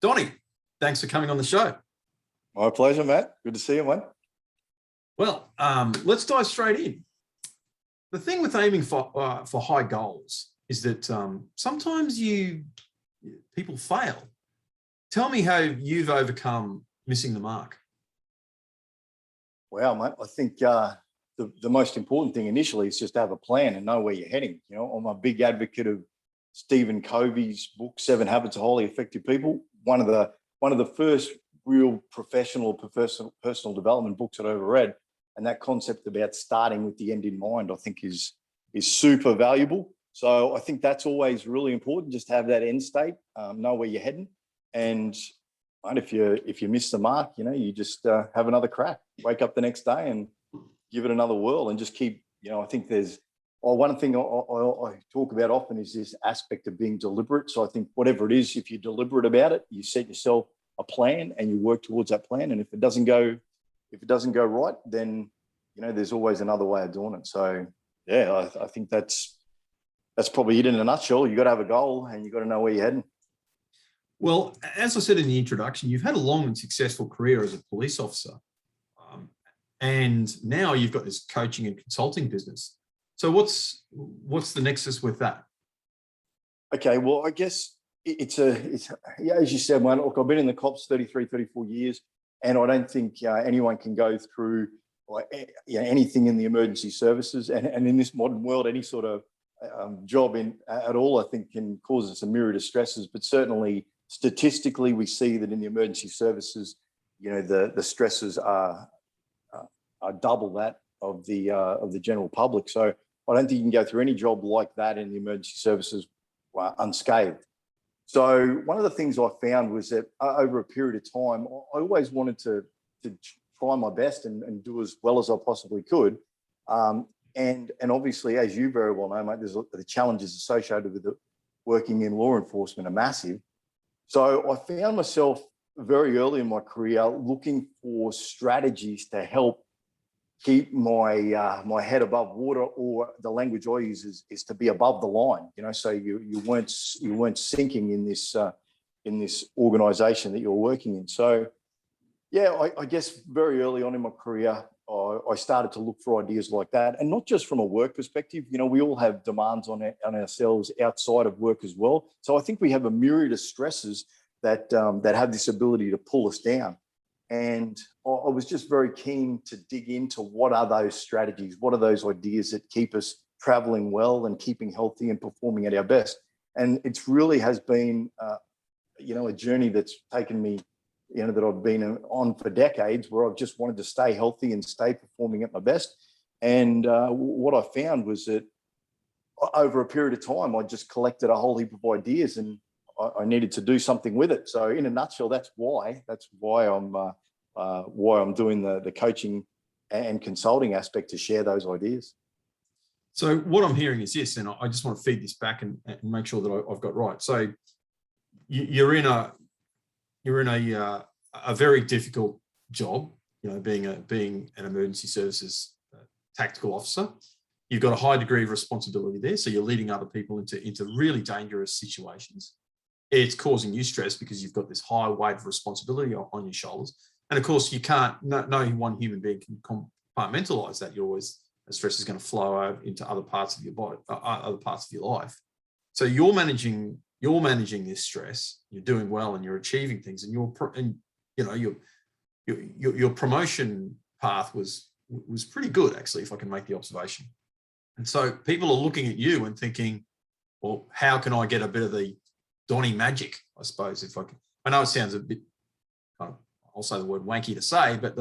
Donni, thanks for coming on the show. My pleasure, Matt. Good to see you, mate. Well, let's dive straight in. The thing with aiming for high goals is that sometimes people fail. Tell me how you've overcome missing the mark. Wow, mate. I think the most important thing initially is just to have a plan and know where you're heading. You know, I'm a big advocate of Stephen Covey's book, 7 Habits of Highly Effective People. One of the first real personal development books that I ever read. And that concept about starting with the end in mind, I think is super valuable. So I think that's always really important, just to have that end state, know where you're heading. And if you miss the mark, you just have another crack, wake up the next day and give it another whirl and just keep, I think one thing I talk about often is this aspect of being deliberate. So I think whatever it is, if you're deliberate about it, you set yourself a plan and you work towards that plan. And if it doesn't go right, then, there's always another way of doing it. So yeah, I think that's probably it in a nutshell. You got to have a goal and you got to know where you're heading. Well, as I said in the introduction, you've had a long and successful career as a police officer. And now you've got this coaching and consulting business. So what's the nexus with that? Okay, well, I guess it's as you said, man, look, I've been in the cops 33, 34 years, and I don't think anyone can go through anything in the emergency services. And in this modern world, any sort of job at all, I think, can cause us a myriad of stresses. But certainly, statistically, we see that in the emergency services, the stresses are double that of the general public. So I don't think you can go through any job like that in the emergency services unscathed. So one of the things I found was that over a period of time, I always wanted to try my best and do as well as I possibly could. And obviously, as you very well know, mate, the challenges associated with working in law enforcement are massive. So I found myself very early in my career looking for strategies to help keep my head above water, or the language I use is to be above the line. So you weren't sinking in this organisation that you're working in. So yeah, I guess very early on in my career, I started to look for ideas like that, and not just from a work perspective. We all have demands on ourselves outside of work as well. So I think we have a myriad of stresses that have this ability to pull us down. And I was just very keen to dig into what are those strategies, what are those ideas that keep us traveling well and keeping healthy and performing at our best. And it's really has been, a journey that's taken me, that I've been on for decades, where I've just wanted to stay healthy and stay performing at my best. And what I found was that over a period of time, I just collected a whole heap of ideas, and I needed to do something with it. So in a nutshell, that's why I'm doing the coaching and consulting aspect, to share those ideas. So what I'm hearing is this, and I just want to feed this back and make sure that I've got right. So you're in a very difficult job, being an emergency services tactical officer. You've got a high degree of responsibility there, so you're leading other people into really dangerous situations. It's causing you stress because you've got this high weight of responsibility on your shoulders. And of course, you can't, no one human being can compartmentalize that. The stress is going to flow over into other parts of your body, other parts of your life. So you're managing this stress. You're doing well, and you're achieving things. And your promotion path was pretty good, actually, if I can make the observation. And so people are looking at you and thinking, well, how can I get a bit of the Donni magic, I suppose, if I can. I know it sounds a bit, I'll say the word wanky to say, but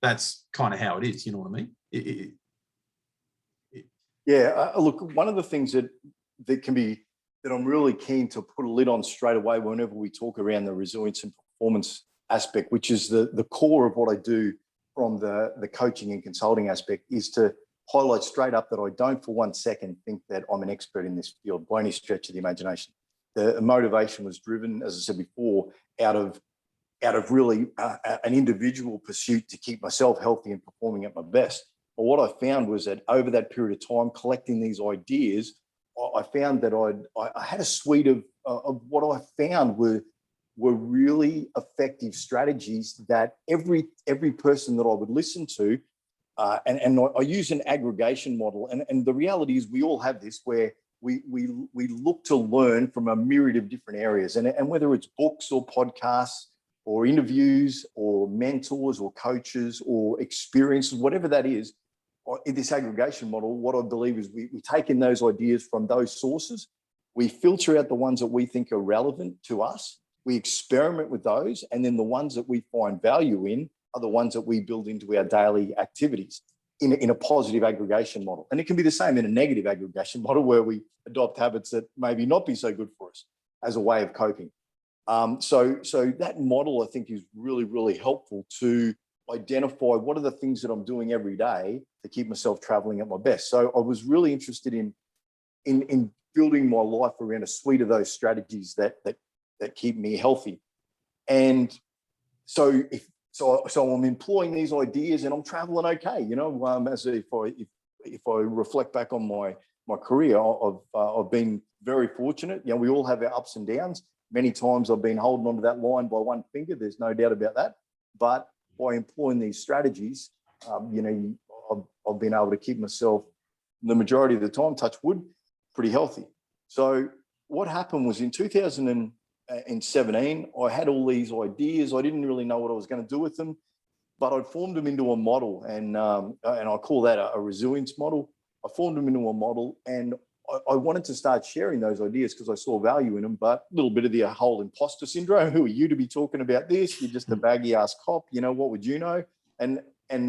that's kind of how it is, you know what I mean? Look, one of the things that I'm really keen to put a lid on straight away whenever we talk around the resilience and performance aspect, which is the core of what I do from the coaching and consulting aspect, is to highlight straight up that I don't for one second think that I'm an expert in this field by any stretch of the imagination. The motivation was driven, as I said before, out of really an individual pursuit to keep myself healthy and performing at my best. But what I found was that over that period of time, collecting these ideas, I found that I had a suite of what I found were were really effective strategies that every person that I would listen to, and I use an aggregation model. And the reality is we all have this where we look to learn from a myriad of different areas. And whether it's books or podcasts or interviews or mentors or coaches or experiences, whatever that is, in this aggregation model, what I believe is we take in those ideas from those sources, we filter out the ones that we think are relevant to us, we experiment with those, and then the ones that we find value in are the ones that we build into our daily activities in a positive aggregation model. And it can be the same in a negative aggregation model where we adopt habits that maybe not be so good for us as a way of coping. So that model, I think, is really, really helpful to identify what are the things that I'm doing every day to keep myself traveling at my best. So I was really interested in building my life around a suite of those strategies that keep me healthy. And so I'm employing these ideas and I'm traveling okay. You know, as if I reflect back on my career, I've been very fortunate. You know, we all have our ups and downs. Many times I've been holding onto that line by one finger. There's no doubt about that. But by employing these strategies, you know, I've been able to keep myself the majority of the time, touch wood, pretty healthy. So what happened was in 2017, I had all these ideas. I didn't really know what I was going to do with them, but I'd formed them into a model, and I call that a resilience model. I formed them into a model, and I wanted to start sharing those ideas because I saw value in them, but a little bit of the whole imposter syndrome. Who are you to be talking about this? You're just a baggy ass cop. You know, what would you know? And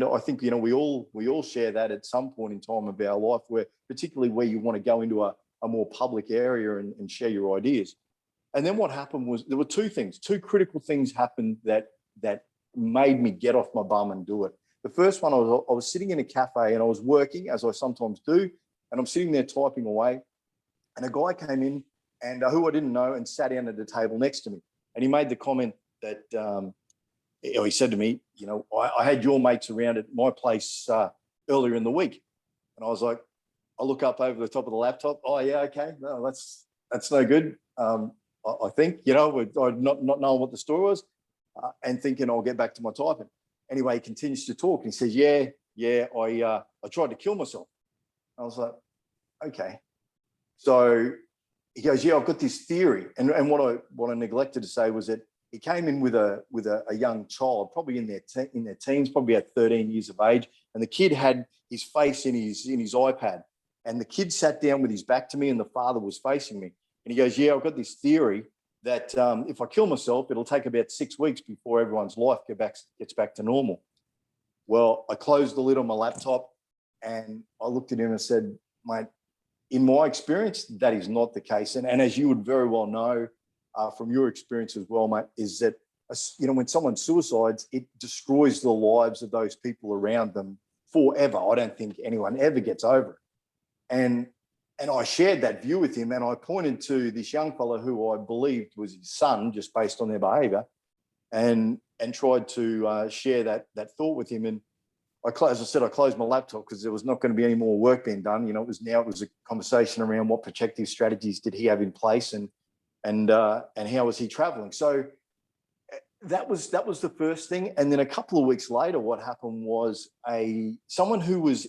I think, you know, we all share that at some point in time of our life, where particularly where you want to go into a more public area and share your ideas. And then what happened was there were two critical things happened that made me get off my bum and do it. The first one, I was sitting in a cafe and I was working, as I sometimes do, and I'm sitting there typing away, and a guy came in and who I didn't know and sat down at the table next to me. And he made the comment that he said to me, you know, I had your mates around at my place earlier in the week. And I was like, I look up over the top of the laptop. Oh yeah, okay, no, that's no good. I think, you know, not knowing what the story was and thinking I'll get back to my typing. Anyway, he continues to talk and he says, yeah, I tried to kill myself. I was like, okay. So he goes, yeah, I've got this theory. And what I neglected to say was that he came in with a young child, probably in their teens, probably at 13 years of age. And the kid had his face in his iPad. And the kid sat down with his back to me and the father was facing me. And he goes, yeah, I've got this theory that if I kill myself, it'll take about 6 weeks before everyone's life gets back to normal. Well, I closed the lid on my laptop and I looked at him and said, mate, in my experience, that is not the case. And as you would very well know from your experience as well, mate, is that, you know, when someone suicides, it destroys the lives of those people around them forever. I don't think anyone ever gets over it. And I shared that view with him, and I pointed to this young fellow who I believed was his son, just based on their behaviour, and tried to share that thought with him. And as I said, I closed my laptop because there was not going to be any more work being done. You know, it was a conversation around what protective strategies did he have in place, and how was he travelling. So that was the first thing. And then a couple of weeks later, what happened was someone who was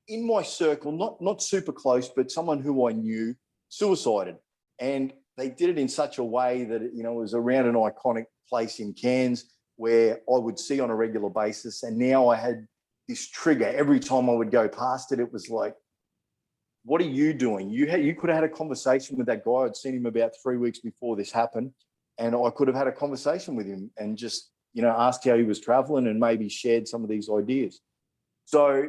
in my circle, not super close, but someone who I knew, suicided. And they did it in such a way that, you know, it was around an iconic place in Cairns where I would see on a regular basis. And now I had this trigger. Every time I would go past it, it was like, what are you doing? You could have had a conversation with that guy. I'd seen him about 3 weeks before this happened. And I could have had a conversation with him and just, you know, asked how he was traveling and maybe shared some of these ideas. So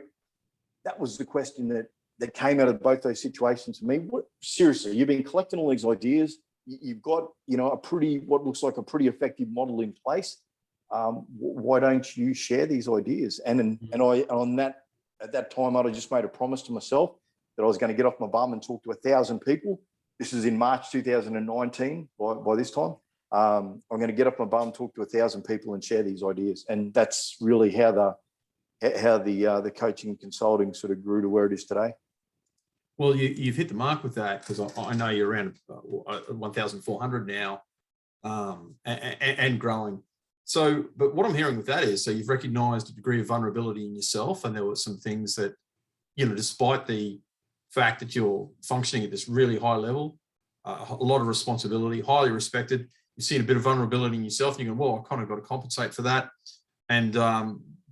that was the question that came out of both those situations for me. Seriously, you've been collecting all these ideas. You've got, you know, what looks like a pretty effective model in place. Why don't you share these ideas? And at that time, I just made a promise to myself that I was going to get off my bum and talk to 1,000 people. This is in March 2019. By this time, I'm going to get off my bum, talk to 1,000 people, and share these ideas. And that's really how the coaching and consulting sort of grew to where it is today. Well, you've hit the mark with that, because I know you're around 1,400 now. and growing. So, but what I'm hearing with that is, so you've recognized a degree of vulnerability in yourself, and there were some things that, despite the fact that you're functioning at this really high level, a lot of responsibility, highly respected, you've seen a bit of vulnerability in yourself, and you go, well, I kind of got to compensate for that. And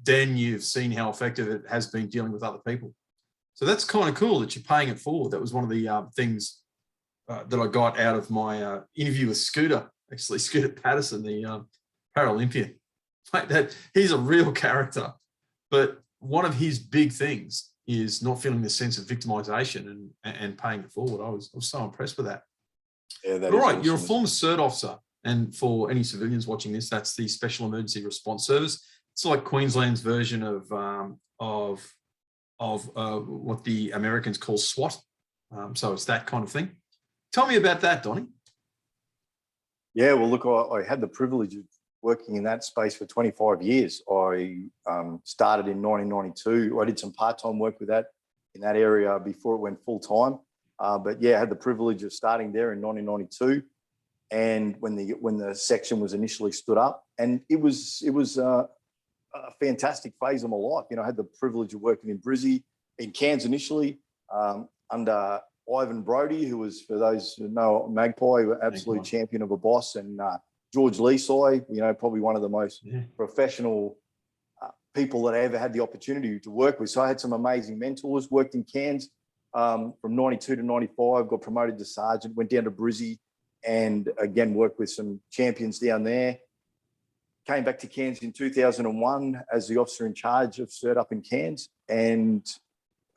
then you've seen how effective it has been dealing with other people. So that's kind of cool that you're paying it forward. That was one of the things that I got out of my interview with Scooter Patterson, the Paralympian. Like that, he's a real character. But one of his big things is not feeling the sense of victimization and paying it forward. I was so impressed with that. Yeah, that all is right, awesome. You're a former CERT officer. And for any civilians watching this, that's the Special Emergency Response Service. It's like Queensland's version of what the Americans call SWAT. So it's that kind of thing. Tell me about that, Donnie. Yeah, well, look, I had the privilege of working in that space for 25 years. I started in 1992. I did some part-time work with that in that area before it went full-time. But yeah, I had the privilege of starting there in 1992. And when the section was initially stood up, and it was a fantastic phase of my life. I had the privilege of working in Brizzy, in Cairns initially, under Ivan Brody, who was, for those who know, Magpie, absolute champion of a boss, and George Leesai, probably one of the most professional people that I ever had the opportunity to work with. So I had some amazing mentors, worked in Cairns from 92 to 95, got promoted to sergeant, went down to Brizzy, and again, worked with some champions down there. Came back to Cairns in 2001 as the officer in charge of CERT up in Cairns, and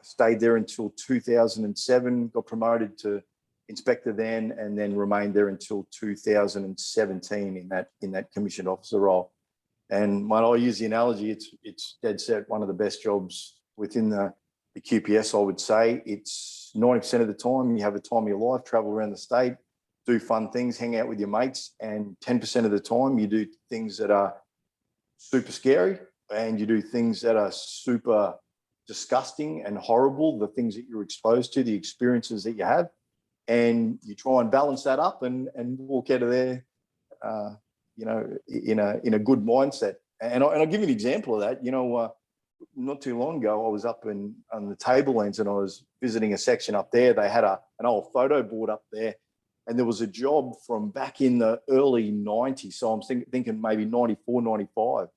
stayed there until 2007, got promoted to inspector then, and then remained there until 2017 in that commissioned officer role. And I use the analogy, it's dead set one of the best jobs within the QPS, I would say. It's 90% of the time you have the time of your life, travel around the state, do fun things, hang out with your mates, and 10% of the time you do things that are super scary, and you do things that are super disgusting and horrible, the things that you're exposed to, the experiences that you have, and you try and balance that up and walk out of there, in a good mindset. And I'll give you an example of that. Not too long ago, I was up on the Tablelands, and I was visiting a section up there. They had an old photo board up there, and there was a job from back in the early 90s. So I'm thinking maybe 94, 95.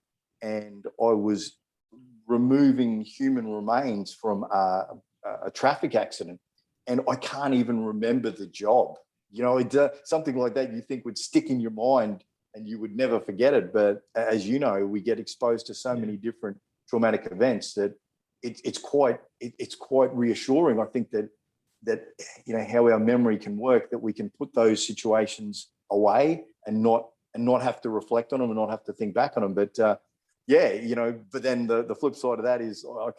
And I was removing human remains from a traffic accident. And I can't even remember the job. Something like that you think would stick in your mind and you would never forget it. But as you know, we get exposed to so many different traumatic events that it's quite reassuring. I think that how our memory can work, that we can put those situations away and not have to reflect on them and not have to think back on them. But but then the flip side of that is I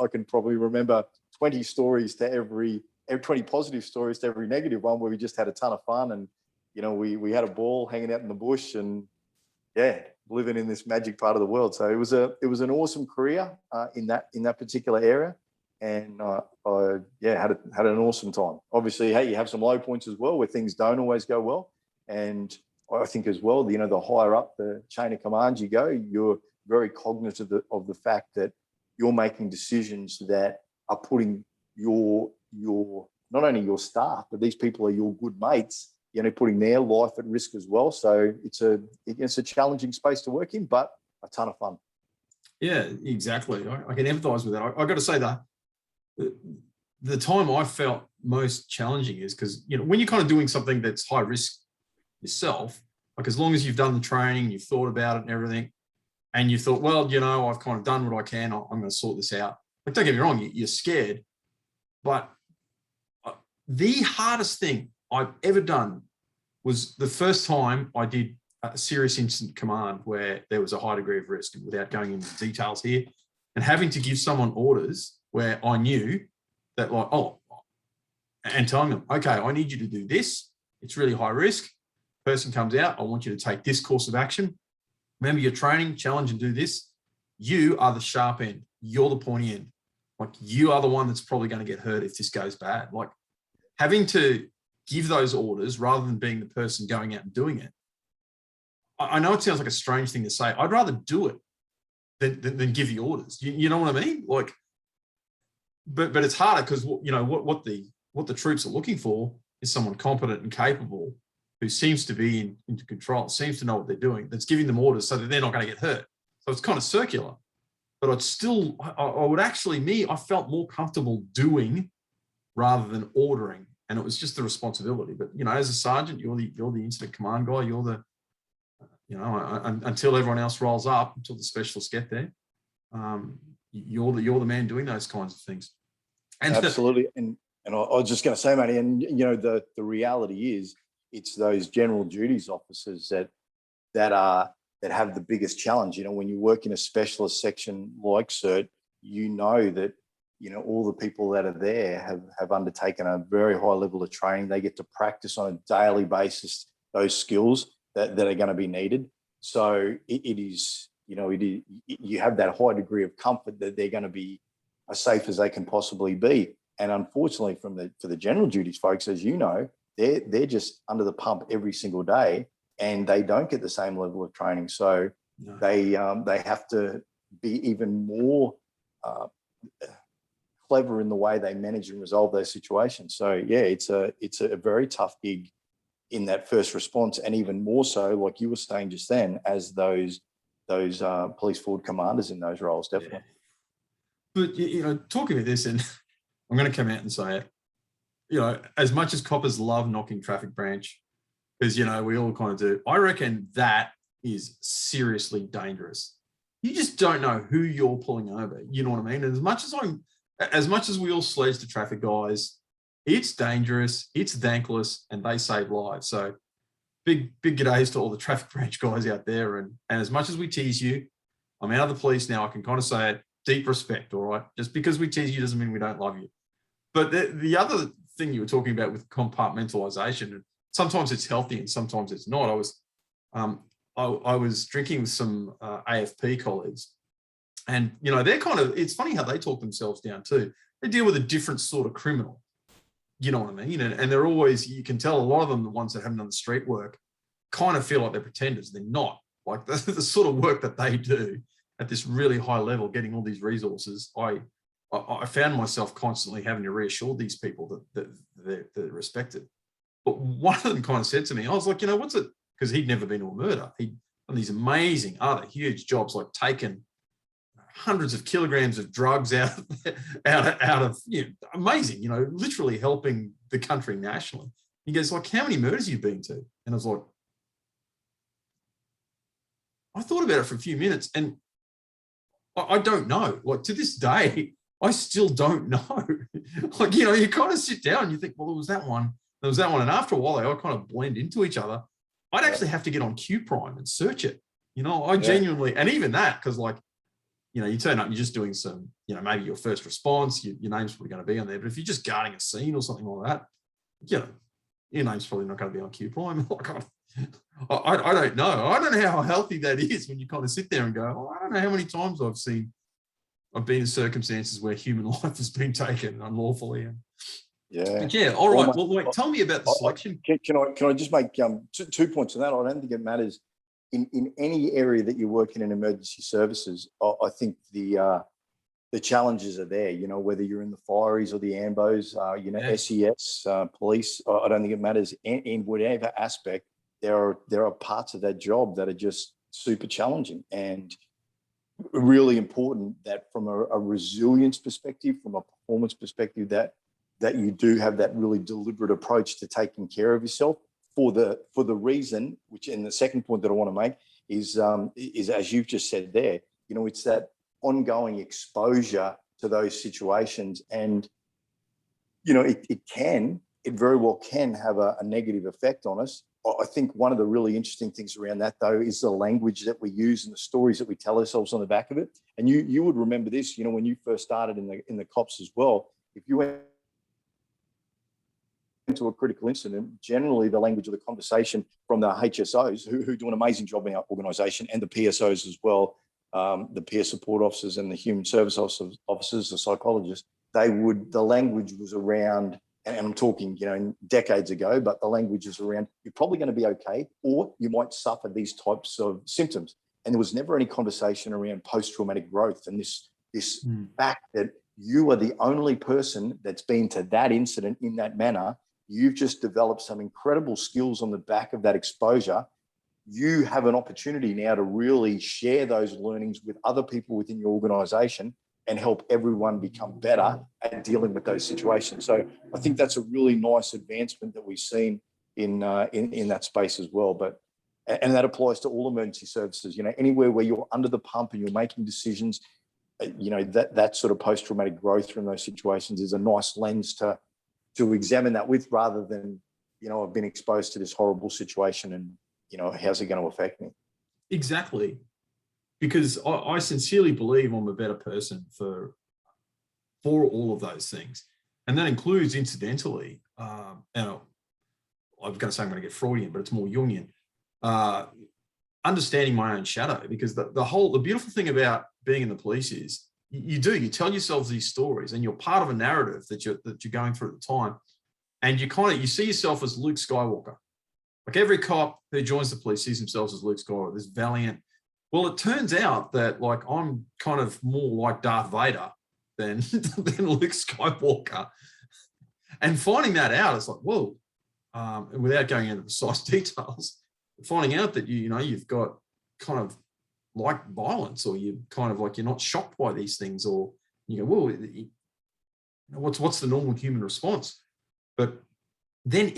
can probably remember 20 stories to every 20 positive stories to every negative one, where we just had a ton of fun, and we had a ball hanging out in the bush, and living in this magic part of the world. So it was an awesome career in that particular area. And I had an awesome time. Obviously, hey, you have some low points as well, where things don't always go well. And I think as well, the higher up the chain of command you go, you're very cognizant of the fact that you're making decisions that are putting your not only your staff, but these people are your good mates, putting their life at risk as well. So it's a challenging space to work in, but a ton of fun. Yeah, exactly. I can empathise with that. I got to say that the time I felt most challenging is because, when you're kind of doing something that's high risk yourself, like as long as you've done the training, you've thought about it and everything, and you thought, well, I've kind of done what I can, I'm going to sort this out. Like, don't get me wrong, you're scared, but the hardest thing I've ever done was the first time I did a serious incident command where there was a high degree of risk, and without going into details here, and having to give someone orders where I knew that and telling them, okay, I need you to do this. It's really high risk. Person comes out, I want you to take this course of action. Remember your training, challenge and do this. You are the sharp end. You're the pointy end. Like, you are the one that's probably going to get hurt if this goes bad. Like, having to give those orders rather than being the person going out and doing it I know it sounds like a strange thing to say. I'd rather do it than give the orders. You know what I mean? Like, but it's harder because what the troops are looking for is someone competent and capable who seems to be into control, seems to know what they're doing, that's giving them orders so that they're not going to get hurt. So it's kind of circular. But I would actually, I felt more comfortable doing rather than ordering. And it was just the responsibility. But, as a sergeant, you're the incident command guy. You're the, until everyone else rolls up, until the specialists get there, you're the man doing those kinds of things. And absolutely. And I was just going to say, Matty, and the reality is, it's those general duties officers that have the biggest challenge. When you work in a specialist section like CERT, that all the people that are there have undertaken a very high level of training. They get to practice on a daily basis those skills that are going to be needed. So it is, you have that high degree of comfort that they're going to be as safe as they can possibly be. And unfortunately, for the general duties folks, as you know, they're just under the pump every single day, and they don't get the same level of training. So no. They have to be even more clever in the way they manage and resolve those situations. So yeah, it's a very tough gig in that first response, and even more so, like you were saying just then, as those police forward commanders in those roles, definitely. Yeah. But talking about this, and I'm going to come out and say it. As much as coppers love knocking traffic branch, because, we all kind of do, I reckon that is seriously dangerous. You just don't know who you're pulling over. You know what I mean? And as much as we all sledge the traffic guys, it's dangerous, it's thankless, and they save lives. So big g'days to all the traffic branch guys out there. And as much as we tease you, I'm out of the police now, I can kind of say it, deep respect, all right? Just because we tease you doesn't mean we don't love you. But the other thing you were talking about with compartmentalization, and sometimes it's healthy and sometimes it's not. I was drinking with some AFP colleagues, and they're kind of, it's funny how they talk themselves down too. They deal with a different sort of criminal, you know what I mean? And they're always, you can tell a lot of them, the ones that haven't done the street work, kind of feel like they're pretenders. They're not. Like the sort of work that they do at this really high level, getting all these resources, I found myself constantly having to reassure these people that they're respected. But one of them kind of said to me, I was like, what's it? Because he'd never been to a murder. He'd done these amazing other huge jobs, like taken hundreds of kilograms of drugs out of amazing, literally helping the country nationally. He goes, like, how many murders have you been to? And I was like, I thought about it for a few minutes, and I don't know. Like, to this day, I still don't know. Like, you kind of sit down and you think, well, there was that one. And after a while, they all kind of blend into each other. I'd actually have to get on Q Prime and search it. Genuinely, and even that, because like, you turn up, you're just doing some, maybe your first response, your name's probably going to be on there. But if you're just guarding a scene or something like that, your name's probably not going to be on Q Prime. Like, I don't know. I don't know how healthy that is when you kind of sit there and go, oh, I don't know how many times I've been in circumstances where human life has been taken unlawfully. But yeah. All right. Well, wait, tell me about the selection. Can I just make 2 points on that? I don't think it matters in any area that you're working in emergency services. I think the challenges are there, whether you're in the fireys or the ambos, SES, police, I don't think it matters. In whatever aspect, there are parts of that job that are just super challenging, and really important that from a resilience perspective, from a performance perspective, that you do have that really deliberate approach to taking care of yourself for the reason, which, and the second point that I want to make is as you've just said there, it's that ongoing exposure to those situations. And, it very well can have a negative effect on us. I think one of the really interesting things around that, though, is the language that we use and the stories that we tell ourselves on the back of it. And you would remember this, when you first started in the cops as well. If you went into a critical incident, generally the language of the conversation from the HSOs, who do an amazing job in our organisation, and the PSOs as well, the peer support officers and the human service officers, the psychologists, the language was around and I'm talking, decades ago, but the language is around, you're probably going to be okay, or you might suffer these types of symptoms. And there was never any conversation around post-traumatic growth and this fact that you are the only person that's been to that incident in that manner. You've just developed some incredible skills on the back of that exposure. You have an opportunity now to really share those learnings with other people within your organization and help everyone become better at dealing with those situations. So I think that's a really nice advancement that we've seen in that space as well. And that applies to all emergency services. Anywhere where you're under the pump and you're making decisions, that sort of post-traumatic growth from those situations is a nice lens to examine that with, rather than, I've been exposed to this horrible situation and, how's it going to affect me? Exactly. Because I sincerely believe I'm a better person for all of those things. And that includes, incidentally, and I'm going to say I'm going to get Freudian, but it's more Jungian, understanding my own shadow. Because the beautiful thing about being in the police is you tell yourselves these stories, and you're part of a narrative that you're going through at the time. And you see yourself as Luke Skywalker. Like every cop who joins the police sees themselves as Luke Skywalker, this valiant. Well, it turns out that I'm kind of more like Darth Vader than Luke Skywalker. And finding that out, it's like, whoa, and without going into precise details, finding out that you've got kind of like violence, or you kind of like, you're not shocked by these things, or you go, well, what's the normal human response? But then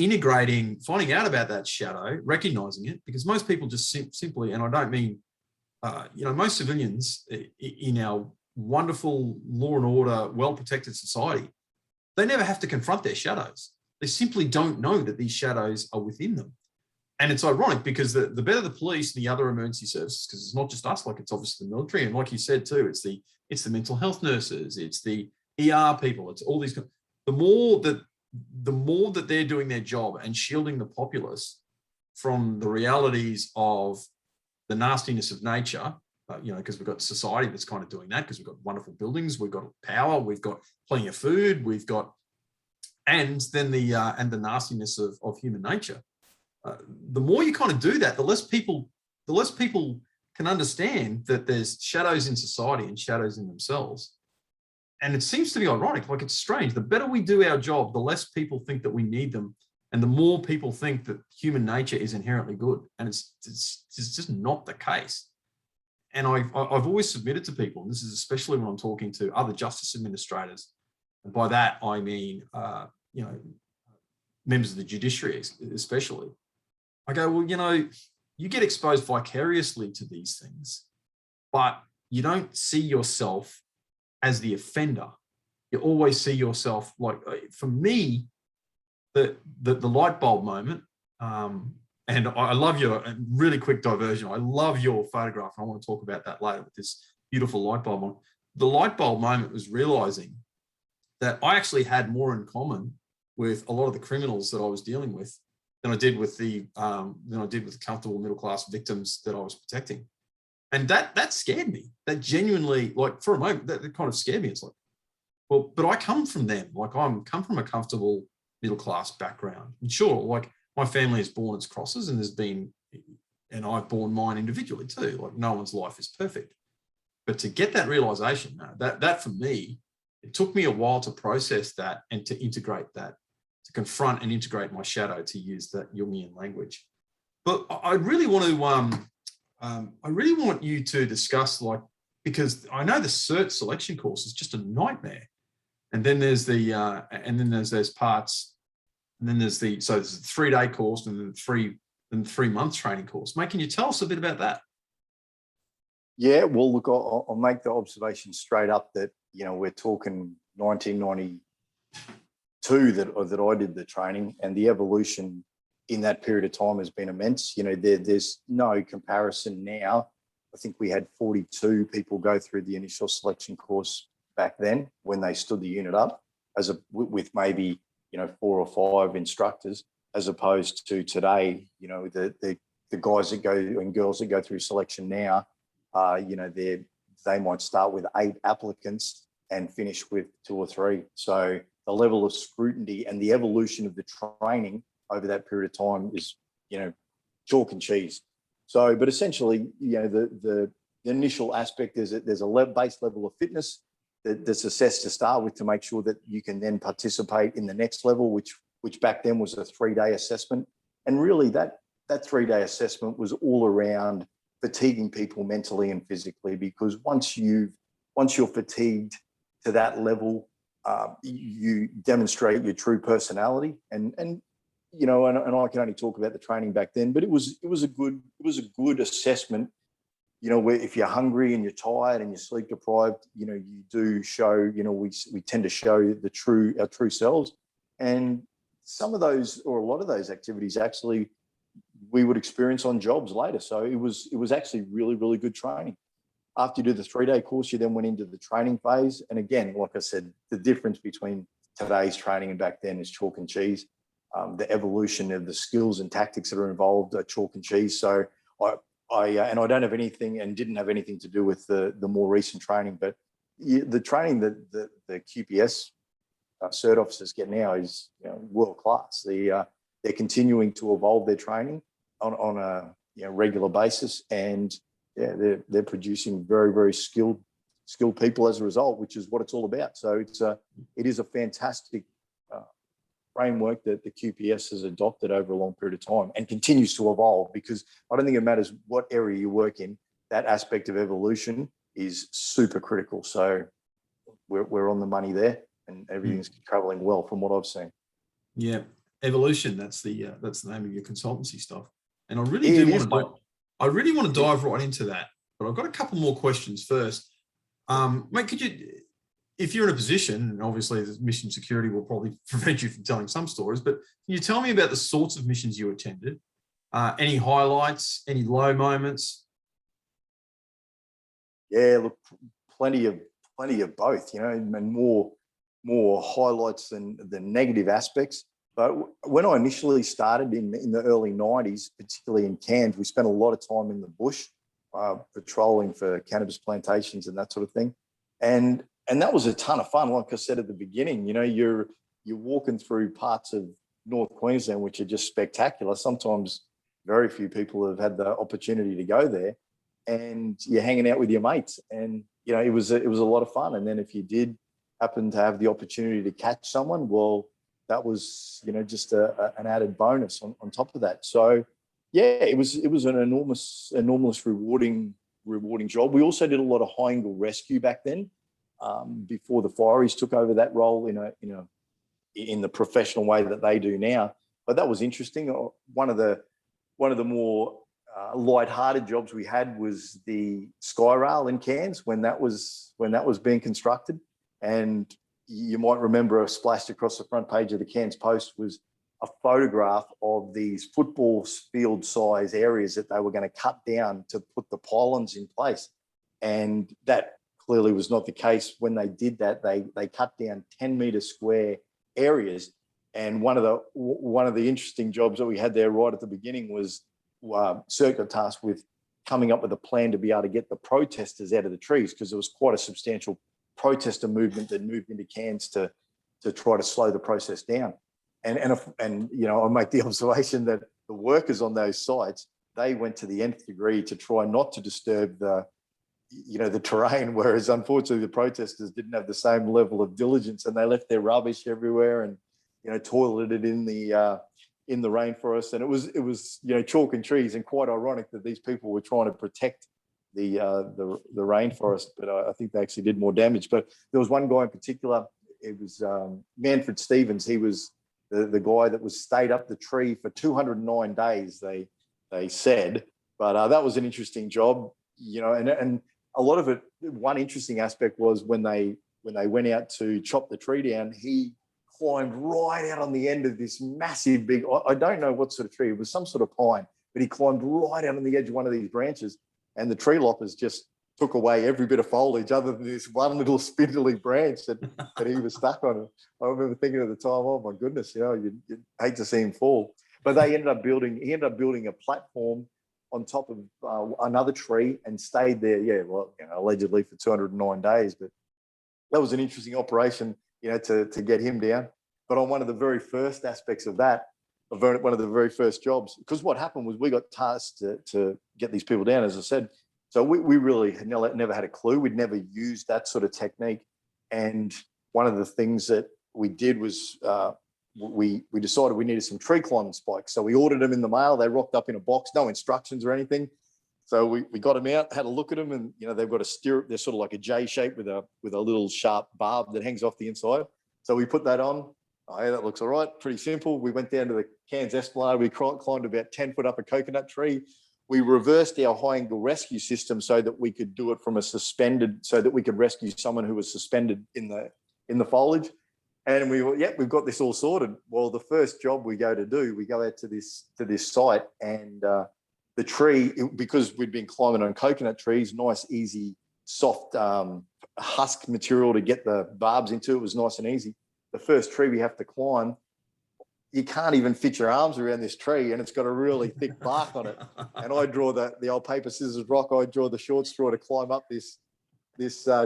finding out about that shadow, recognizing it, because most people just simply, and I don't mean, most civilians in our wonderful law and order, well-protected society, they never have to confront their shadows. They simply don't know that these shadows are within them. And it's ironic because the better the police and the other emergency services, because it's not just us, like it's obviously the military. And like you said too, it's the mental health nurses, it's the ER people, it's all these. The more that they're doing their job and shielding the populace from the realities of the nastiness of nature, because we've got society that's kind of doing that, because we've got wonderful buildings, we've got power, we've got plenty of food, and then the nastiness of human nature. The more you kind of do that, the less people can understand that there's shadows in society and shadows in themselves. And it seems to be ironic, like it's strange. The better we do our job, the less people think that we need them, and the more people think that human nature is inherently good. And it's just not the case. And I've always submitted to people, and this is especially when I'm talking to other justice administrators, and by that I mean members of the judiciary especially. I go, well, you get exposed vicariously to these things, but you don't see yourself as the offender. You always see yourself, like, for me, the light bulb moment, and I love your really quick diversion. I love your photograph. I want to talk about that later with this beautiful light bulb on. The light bulb moment was realizing that I actually had more in common with a lot of the criminals that I was dealing with than I did with the comfortable middle class victims that I was protecting. And that scared me. That genuinely, like, for a moment, that kind of scared me. It's like, well, but I come from them. Like, I'm come from a comfortable middle class background. And sure, like, my family is born its crosses, and I've borne mine individually too. Like, no one's life is perfect. But to get that realization, that for me, it took me a while to process that and to integrate that, to confront and integrate my shadow, to use that Jungian language. But I really want you to discuss, like, because I know the cert selection course is just a nightmare. And then there's there's parts, and then there's the 3-day course, and then the 3-month training course. Mate, can you tell us a bit about that? Yeah, well, look, I'll make the observation straight up that, we're talking 1992 that I did the training, and the evolution in that period of time has been immense. There's no comparison now. I think we had 42 people go through the initial selection course back then when they stood the unit up, with maybe 4 or 5 instructors, as opposed to today. The guys that go and girls that go through selection now, they might start with 8 applicants and finish with 2 or 3. So the level of scrutiny and the evolution of the training over that period of time is, chalk and cheese. So, but essentially, the initial aspect is that there's a base level of fitness that's assessed to start with to make sure that you can then participate in the next level, which back then was a 3-day assessment. And really that 3-day assessment was all around fatiguing people mentally and physically, because once you're fatigued to that level, you demonstrate your true personality. And I can only talk about the training back then, but it was a good assessment. Where if you're hungry and you're tired and you're sleep deprived, you do show, we tend to show our true selves. And some of those, or a lot of those activities, actually, we would experience on jobs later. So it was actually really, really good training. After you do the 3-day course, you then went into the training phase. And again, like I said, the difference between today's training and back then is chalk and cheese. The evolution of the skills and tactics that are involved are chalk and cheese. So I don't have anything and didn't have anything to do with the more recent training, but the training that the QPS cert officers get now is world class. They're continuing to evolve their training on a regular basis, and they're producing very, very skilled people as a result, which is what it's all about. So it is a fantastic framework that the QPS has adopted over a long period of time and continues to evolve, because I don't think it matters what area you work in, that aspect of evolution is super critical. So we're on the money there, and everything's traveling well from what I've seen. Yeah, evolution, that's the name of your consultancy stuff. And I really want to dive right into that, but I've got a couple more questions first. Mate, could you, if you're in a position, and obviously the mission security will probably prevent you from telling some stories, but can you tell me about the sorts of missions you attended? Any highlights, any low moments? Yeah, look, plenty of both, and more highlights than negative aspects. But when I initially started in the early 90s, particularly in Cairns, we spent a lot of time in the bush, patrolling for cannabis plantations and that sort of thing. And that was a ton of fun. Like I said at the beginning, you're walking through parts of North Queensland, which are just spectacular. Sometimes very few people have had the opportunity to go there, and you're hanging out with your mates. And, it was a lot of fun. And then if you did happen to have the opportunity to catch someone, well, that was, just an added bonus on top of that. So, yeah, it was an enormous rewarding job. We also did a lot of high angle rescue back then. Before the Fireys took over that role in the professional way that they do now. But that was interesting. One of the more light-hearted jobs we had was the Sky Rail in Cairns when that was being constructed. And you might remember splashed across the front page of the Cairns Post was a photograph of these football field size areas that they were going to cut down to put the pylons in place. And that clearly was not the case. When they did that, they cut down 10-meter square areas. And one of the interesting jobs that we had there right at the beginning was CERT got tasked with coming up with a plan to be able to get the protesters out of the trees, because there was quite a substantial protester movement that moved into Cairns to try to slow the process down. And I make the observation that the workers on those sites, they went to the nth degree to try not to disturb the terrain, whereas unfortunately the protesters didn't have the same level of diligence, and they left their rubbish everywhere and toileted in the rainforest. And it was chalk and trees, and quite ironic that these people were trying to protect the rainforest, but I think they actually did more damage. But there was one guy in particular. It was Manfred Stevens. He was the guy that was stayed up the tree for 209 days. They said, but that was an interesting job, and a lot of it. One interesting aspect was when they went out to chop the tree down, he climbed right out on the end of this massive big, I don't know what sort of tree, it was some sort of pine, but he climbed right out on the edge of one of these branches, and the tree loppers just took away every bit of foliage other than this one little spindly branch that he was stuck on. I remember thinking at the time, oh my goodness, you'd hate to see him fall. But he ended up building a platform on top of another tree and stayed there, allegedly for 209 days. But that was an interesting operation. to get him down. But on one of the very first aspects of that, one of the very first jobs, because what happened was we got tasked to get these people down, as I said. So we really had never had a clue. We'd never used that sort of technique. And one of the things that we did was we decided we needed some tree climbing spikes. So we ordered them in the mail. They rocked up in a box, no instructions or anything. So we got them out, had a look at them, and they've got a stirrup. They're sort of like a J shape with a little sharp barb that hangs off the inside. So we put that on. Oh, yeah, that looks all right. Pretty simple. We went down to the Cairns Esplanade. We climbed about 10 foot up a coconut tree. We reversed our high angle rescue system so that we could do it from so that we could rescue someone who was suspended in the foliage. And we've got this all sorted. Well, the first job we go out to this site, and the tree, because we'd been climbing on coconut trees, nice, easy, soft husk material to get the barbs into. It was nice and easy. The first tree we have to climb, you can't even fit your arms around this tree, and it's got a really thick bark on it. And I draw the old paper, scissors, rock. I draw the short straw to climb up this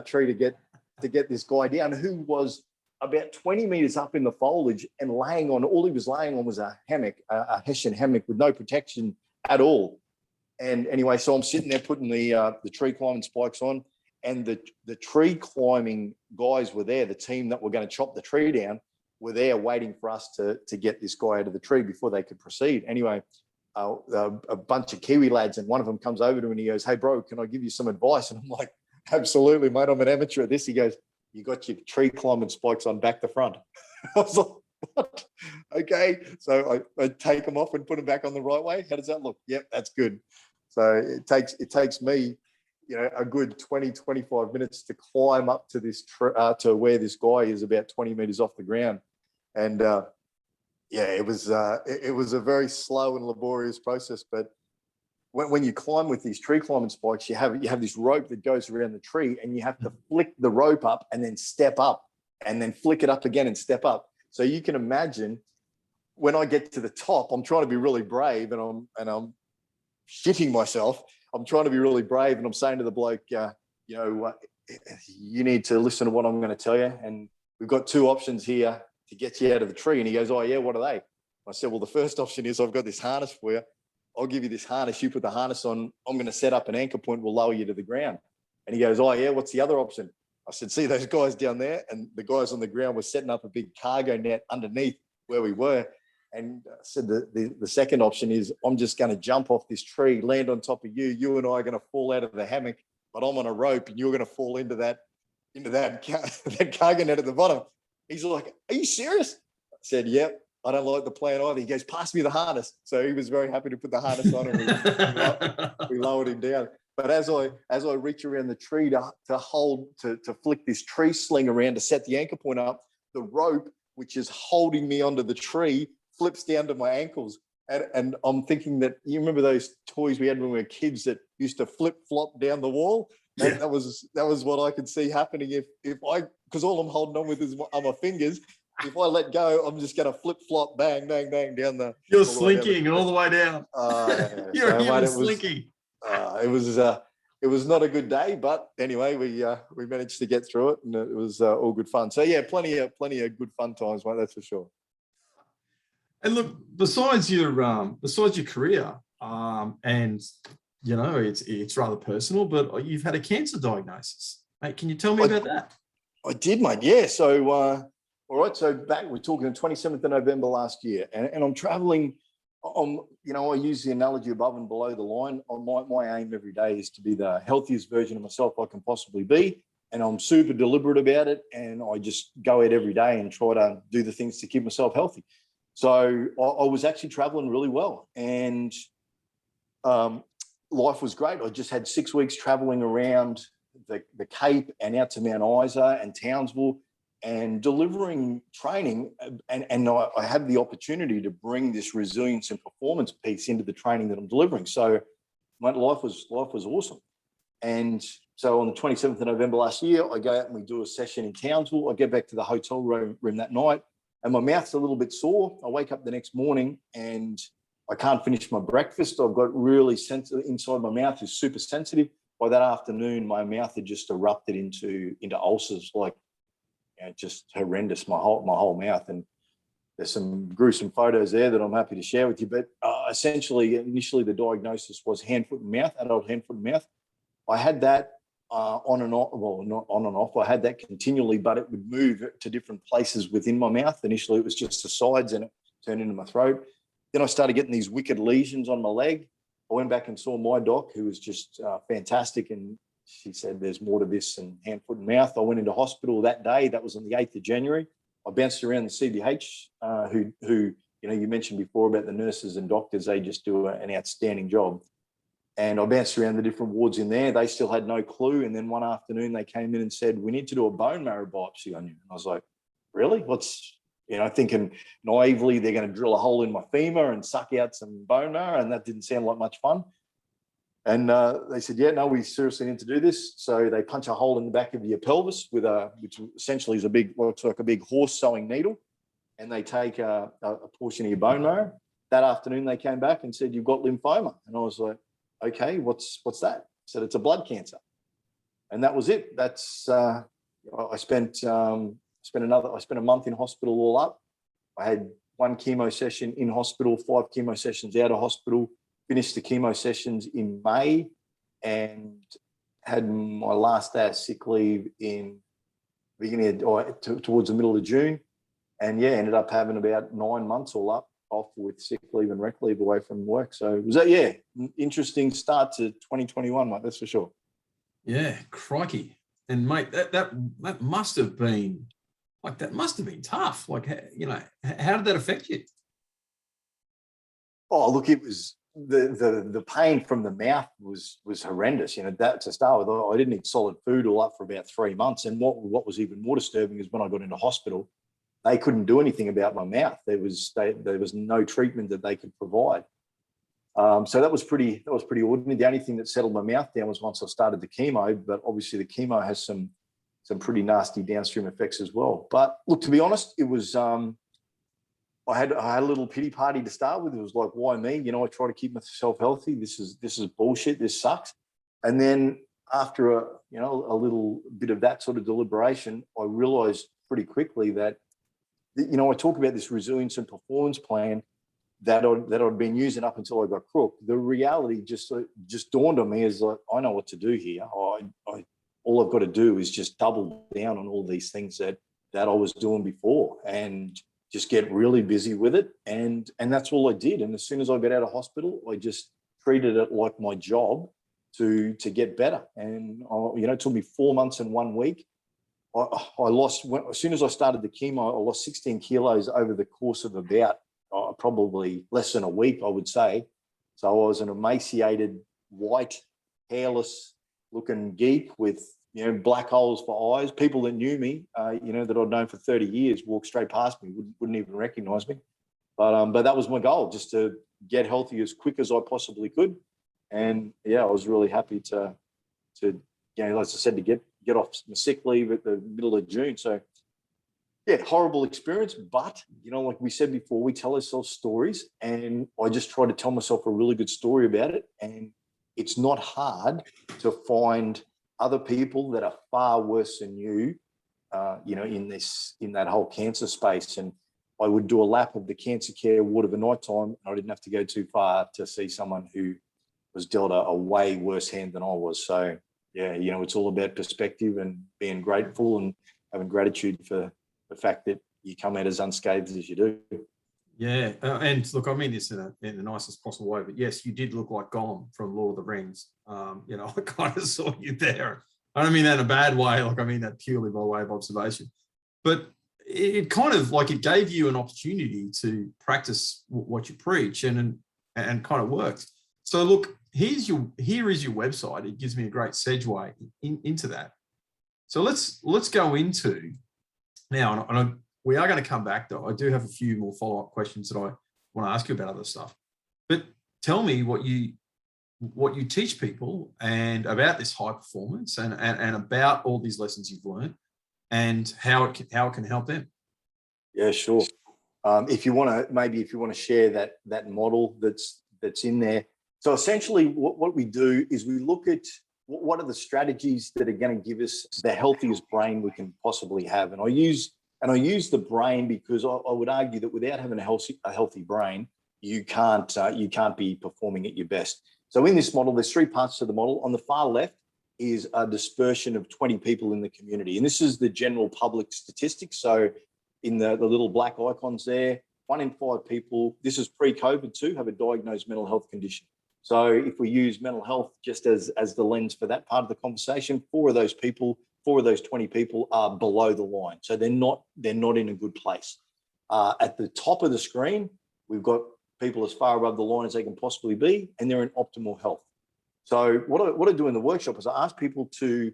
tree to get this guy down, who was about 20 meters up in the foliage and all he was laying on was a hammock, a Hessian hammock with no protection at all. And anyway, so I'm sitting there putting the tree climbing spikes on, and the tree climbing guys were there. The team that were going to chop the tree down were there waiting for us to get this guy out of the tree before they could proceed. Anyway, a bunch of Kiwi lads, and one of them comes over to me and he goes, "Hey bro, can I give you some advice?" And I'm like, "Absolutely, mate. I'm an amateur at this." He goes, "You got your tree climbing spikes on back to front." I was like, "What?" Okay. So I take them off and put them back on the right way. How does that look? Yep, that's good. So it takes me, a good 20, 25 minutes to climb up to this to where this guy is about 20 meters off the ground. And it was a very slow and laborious process. But when you climb with these tree climbing spikes, you have this rope that goes around the tree, and you have to flick the rope up and then step up, and then flick it up again and step up. So you can imagine when I get to the top, I'm trying to be really brave, and I'm shitting myself. I'm trying to be really brave, and I'm saying to the bloke, you need to listen to what I'm going to tell you, and we've got two options here to get you out of the tree. And he goes, "Oh yeah, what are they?" I said, "Well, the first option is I've got this harness for you. I'll give you this harness. You put the harness on. I'm going to set up an anchor point. We'll lower you to the ground." And he goes, "Oh yeah, what's the other option?" I said, "See those guys down there?" And the guys on the ground were setting up a big cargo net underneath where we were. And I said, the second option is I'm just going to jump off this tree, land on top of you. You and I are going to fall out of the hammock, but I'm on a rope, and you're going to fall into that cargo net at the bottom. He's like, "Are you serious?" I said, "Yep. I don't like the plan either." He goes, "Pass me the harness." So he was very happy to put the harness on, and we lowered him down. But as I reach around the tree to flick this tree sling around to set the anchor point up, the rope, which is holding me onto the tree, flips down to my ankles. And I'm thinking that, you remember those toys we had when we were kids that used to flip flop down the wall? That was what I could see happening if because all I'm holding on with are my fingers. If I let go, I'm just going to flip flop, bang, bang, bang down the. You're slinking all the way down. You're even slinking. It was not a good day, but anyway, we managed to get through it, and it was all good fun. So yeah, plenty of good fun times, mate. That's for sure. And look, besides your career, and it's rather personal, but you've had a cancer diagnosis, mate. Can you tell me about that? I did, mate. Yeah. So, all right. So we're talking the 27th of November last year, and I'm traveling. I use the analogy above and below the line. My aim every day is to be the healthiest version of myself I can possibly be. And I'm super deliberate about it. And I just go out every day and try to do the things to keep myself healthy. So I was actually traveling really well, and life was great. I just had 6 weeks traveling around the Cape and out to Mount Isa and Townsville and delivering training. And I had the opportunity to bring this resilience and performance piece into the training that I'm delivering. So my life was awesome. And so on the 27th of November last year, I go out and we do a session in Townsville. I get back to the hotel room that night, and my mouth's a little bit sore. I wake up the next morning and I can't finish my breakfast. I've got really sensitive inside my mouth is super sensitive. By that afternoon, my mouth had just erupted into ulcers, like just horrendous, my whole mouth. And there's some gruesome photos there that I'm happy to share with you. But essentially, initially the diagnosis was hand, foot and mouth, adult hand, foot and mouth. I had that on and off, well, not on and off. I had that continually, but it would move to different places within my mouth. Initially, it was just the sides and it turned into my throat. Then I started getting these wicked lesions on my leg. I went back and saw my doc, who was just fantastic. And she said, there's more to this than hand, foot and mouth. I went into hospital that day. That was on the 8th of January. I bounced around the CBH, who you mentioned before about the nurses and doctors. They just do an outstanding job. And I bounced around the different wards in there. They still had no clue. And then one afternoon they came in and said, we need to do a bone marrow biopsy on you. And I was like, really? Thinking naively they're going to drill a hole in my femur and suck out some bone marrow. And that didn't sound like much fun. And they said, yeah, no, we seriously need to do this. So they punch a hole in the back of your pelvis which essentially is looks like a big horse sewing needle. And they take a portion of your bone marrow. That afternoon they came back and said, you've got lymphoma. And I was like, okay, what's that? I said, it's a blood cancer. And that was it. That's, I spent a month in hospital all up. I had 1 chemo session in hospital, 5 chemo sessions out of hospital, finished the chemo sessions in May and had my last day of sick leave in towards the middle of June. And yeah, ended up having about 9 months all up off with sick leave and rec leave away from work. So it was interesting start to 2021, mate, that's for sure. Yeah, crikey. And mate, that must have been tough. Like, how did that affect you? Oh, look, it was the pain from the mouth was horrendous. That to start with, I didn't eat solid food all up for about 3 months. And what was even more disturbing is when I got into hospital, they couldn't do anything about my mouth. There was no treatment that they could provide. So that was pretty ordinary. The only thing that settled my mouth down was once I started the chemo, but obviously the chemo has some pretty nasty downstream effects as well. But look, to be honest, it was I had a little pity party to start with. It was like, why me? I try to keep myself healthy. This is bullshit. This sucks. And then after a little bit of that sort of deliberation, I realized pretty quickly that I talk about this resilience and performance plan that I'd been using up until I got crook. The reality just dawned on me as like, I know what to do here. All I've got to do is just double down on all these things that I was doing before and just get really busy with it. And that's all I did. And as soon as I got out of hospital, I just treated it like my job to get better. And it took me 4 months and 1 week. I lost, as soon as I started the chemo, I lost 16 kilos over the course of about probably less than a week, I would say. So I was an emaciated, white, hairless looking geek with, black holes for eyes. People that knew me, that I'd known for 30 years walked straight past me, wouldn't even recognize me. But that was my goal, just to get healthy as quick as I possibly could. And yeah, I was really happy to as I said, to get off my sick leave at the middle of June. So yeah, horrible experience. But, like we said before, we tell ourselves stories, and I just try to tell myself a really good story about it. And it's not hard to find other people that are far worse than you, in that whole cancer space. And I would do a lap of the cancer care ward of a night time. I didn't have to go too far to see someone who was dealt a way worse hand than I was. So yeah, it's all about perspective and being grateful and having gratitude for the fact that you come out as unscathed as you do. Yeah, and look, I mean this in the nicest possible way, but yes, you did look like Gollum from Lord of the Rings. I kind of saw you there. I don't mean that in a bad way, like I mean that purely by way of observation. But it kind of like it gave you an opportunity to practice what you preach, and kind of worked. So look, here is your website. It gives me a great segue into that. So let's go into now, and we are going to come back though. I do have a few more follow-up questions that I want to ask you about other stuff. But tell me what you teach people and about this high performance and about all these lessons you've learned and how it can help them. Yeah, sure. If you want to share that model that's in there. So essentially what we do is we look at what are the strategies that are going to give us the healthiest brain we can possibly have? And I use the brain because I would argue that without having a healthy brain, you can't be performing at your best. So in this model, there's 3 parts to the model. On the far left is a dispersion of 20 people in the community. And this is the general public statistics. So in the little black icons there, 1 in 5 people, this is pre-COVID too, have a diagnosed mental health condition. So if we use mental health just as the lens for that part of the conversation, 4 of those 20 people are below the line. So they're not in a good place. At the top of the screen, we've got people as far above the line as they can possibly be, and they're in optimal health. So what I do in the workshop is I ask people to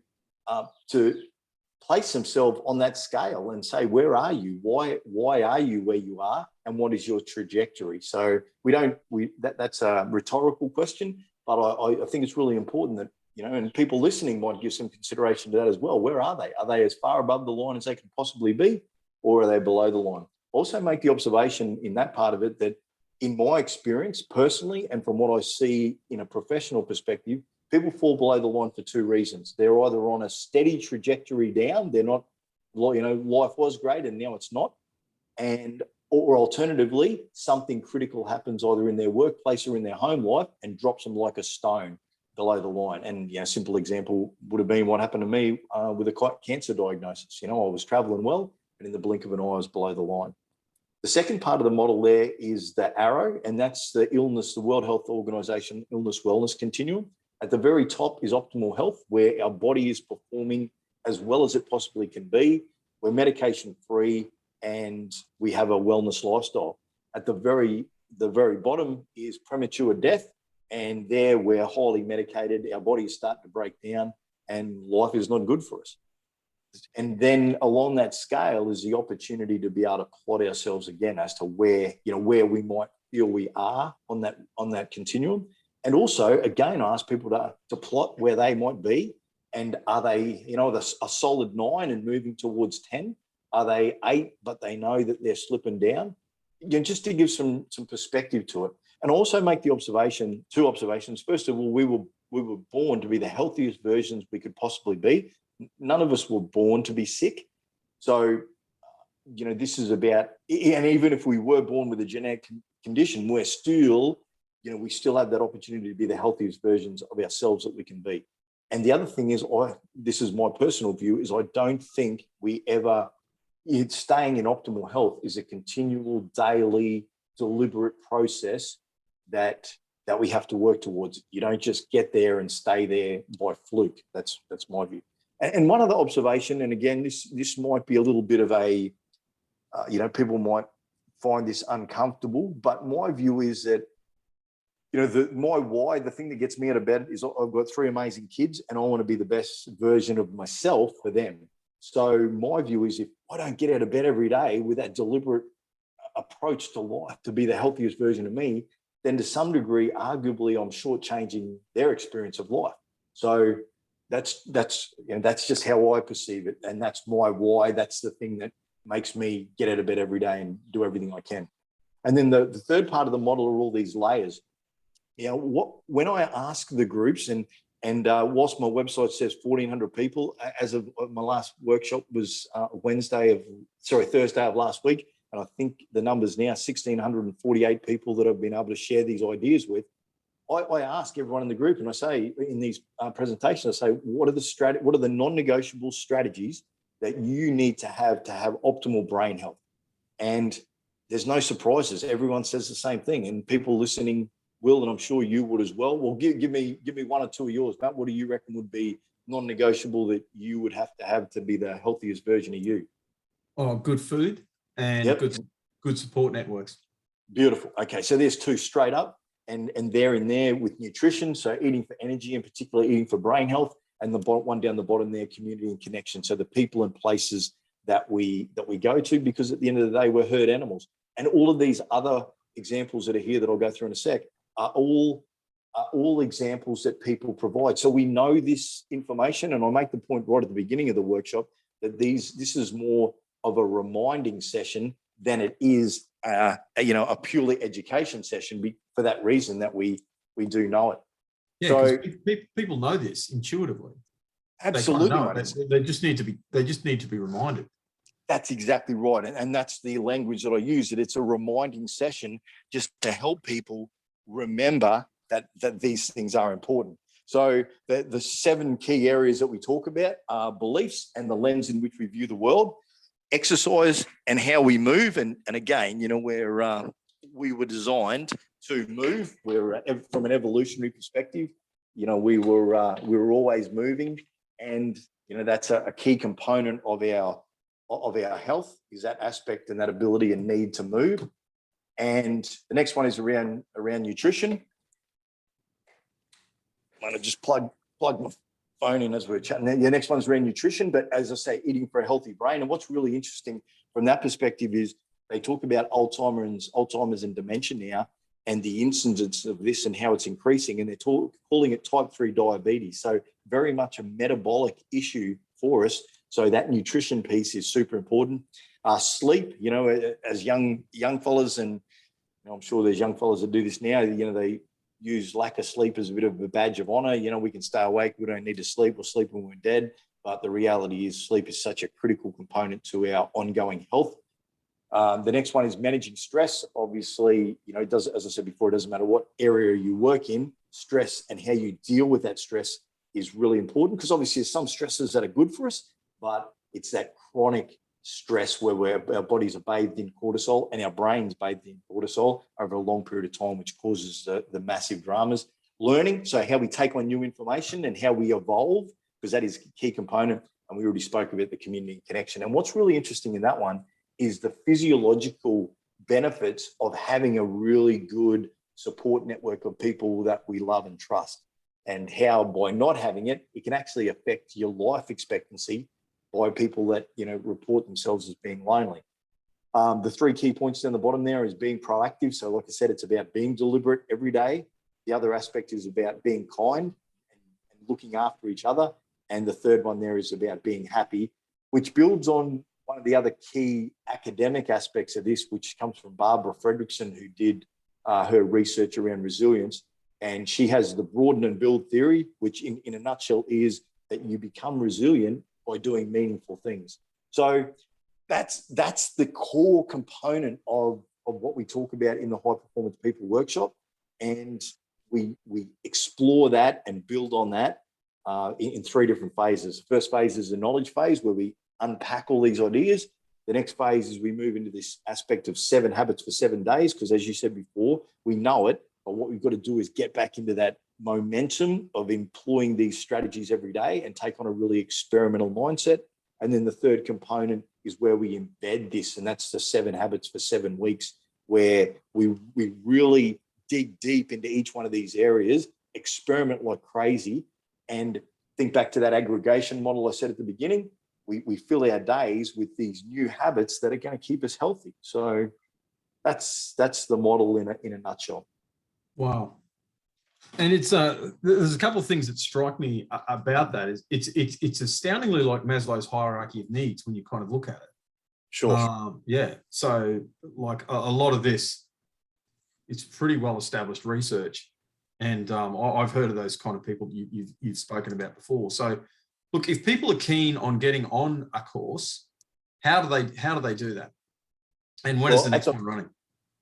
place themselves on that scale and say, where are you? Why are you where you are? And what is your trajectory? So that's a rhetorical question, but I think it's really important that, and people listening might give some consideration to that as well. Where are they? Are they as far above the line as they can possibly be, or are they below the line? Also make the observation in that part of it that in my experience personally, and from what I see in a professional perspective, people fall below the line for 2 reasons. They're either on a steady trajectory down, they're not, life was great and now it's not. Or alternatively, something critical happens either in their workplace or in their home life and drops them like a stone below the line. And a simple example would have been what happened to me with a cancer diagnosis. I was traveling well, but in the blink of an eye, I was below the line. The second part of the model there is the arrow, and that's the World Health Organization illness wellness continuum. At the very top is optimal health, where our body is performing as well as it possibly can be. We're medication free and we have a wellness lifestyle. At the very bottom is premature death, and there we're highly medicated. Our body is starting to break down and life is not good for us. And then along that scale is the opportunity to be able to plot ourselves again as to where we might feel we are on that continuum. And also, again, I ask people to plot where they might be. And are they, a solid 9 and moving towards 10? Are they 8, but they know that they're slipping down? Just to give some perspective to it. And also make the observation, 2 observations. First of all, we were born to be the healthiest versions we could possibly be. None of us were born to be sick. So, this is about, and even if we were born with a genetic condition, we're still, we still have that opportunity to be the healthiest versions of ourselves that we can be. And the other thing is, this is my personal view, is I don't think staying in optimal health is a continual, daily, deliberate process that we have to work towards. You don't just get there and stay there by fluke. That's my view. And one other observation, and again, this might be a little bit of a, people might find this uncomfortable, but my view is that, my why, the thing that gets me out of bed is I've got 3 amazing kids and I want to be the best version of myself for them. So my view is if I don't get out of bed every day with that deliberate approach to life to be the healthiest version of me, then to some degree, arguably, I'm shortchanging their experience of life. So that's just how I perceive it, and that's my why. That's the thing that makes me get out of bed every day and do everything I can. And then the third part of the model are all these layers. When I ask the groups, and whilst my website says 1,400 people, as of my last workshop was Thursday of last week, and I think the number's now 1,648 people that I've been able to share these ideas with. I ask everyone in the group, and I say in these presentations, I say, what are the non-negotiable strategies that you need to have optimal brain health? And there's no surprises. Everyone says the same thing, and people listening will, and I'm sure you would as well. Well, give me 1 or 2 of yours, Matt. What do you reckon would be non-negotiable that you would have to be the healthiest version of you? Oh, good food and good support networks. Beautiful. Okay, so there's 2 straight up. And they're in there with nutrition, so eating for energy, and particularly eating for brain health, and the one down the bottom there, community and connection. So the people and places that we go to, because at the end of the day, we're herd animals. And all of these other examples that are here that I'll go through in a sec are all examples that people provide. So we know this information, and I make the point right at the beginning of the workshop that this is more of a reminding session than it is a purely education session, for that reason that we do know it. Yeah, So because people know this intuitively. absolutely, They kind mate. of know it. They just need to be reminded. That's exactly right. And that's the language that I use, that it's a reminding session just to help people remember that these things are important. So the 7 key areas that we talk about are beliefs and the lens in which we view the world, exercise and how we move. And again, we were designed to move. We're from an evolutionary perspective, we were always moving. And, that's a key component of our health, is that aspect and that ability and need to move. And the next one is around nutrition. I'm going to just plug my phone in as we're chatting. The next one's around nutrition, but as I say, eating for a healthy brain. And what's really interesting from that perspective is they talk about Alzheimer's and dementia now, and the incidence of this and how it's increasing. And they're calling it type 3 diabetes. So very much a metabolic issue for us. So that nutrition piece is super important. Sleep, as young fellas, and I'm sure there's young fellas that do this now, they use lack of sleep as a bit of a badge of honor. We can stay awake. We don't need to sleep. We'll sleep when we're dead. But the reality is sleep is such a critical component to our ongoing health. The next one is managing stress. Obviously, as I said before, it doesn't matter what area you work in, stress and how you deal with that stress is really important, because obviously there's some stresses that are good for us, but it's that chronic stress where our bodies are bathed in cortisol and our brains bathed in cortisol over a long period of time, which causes the massive dramas. Learning, so how we take on new information and how we evolve, because that is a key component. And we already spoke about the community connection. And what's really interesting in that one is the physiological benefits of having a really good support network of people that we love and trust, and how by not having it, it can actually affect your life expectancy by people that, report themselves as being lonely. The 3 key points down the bottom there is being proactive. So like I said, it's about being deliberate every day. The other aspect is about being kind and looking after each other. And the third one there is about being happy, which builds on one of the other key academic aspects of this, which comes from Barbara Fredrickson, who did her research around resilience. And she has the broaden and build theory, which in a nutshell is that you become resilient by doing meaningful things. So that's the core component of what we talk about in the High Performance People Workshop. And we explore that and build on that in 3 different phases. The first phase is the knowledge phase, where we unpack all these ideas. The next phase is we move into this aspect of 7 habits for 7 days, because as you said before, we know it, but what we've got to do is get back into that momentum of employing these strategies every day and take on a really experimental mindset. And then the third component is where we embed this, and that's the 7 habits for 7 weeks, where we really dig deep into each one of these areas, experiment like crazy, and think back to that aggregation model I said at the beginning. We fill our days with these new habits that are going to keep us healthy. So that's the model in a nutshell. Wow. And it's there's a couple of things that strike me about that. Is it's astoundingly like Maslow's hierarchy of needs when you kind of look at it. Sure. Yeah. So like a lot of this, it's pretty well established research, and I've heard of those kind of people you've spoken about before. So look, if people are keen on getting on a course, how do they do that? And when is the next one running?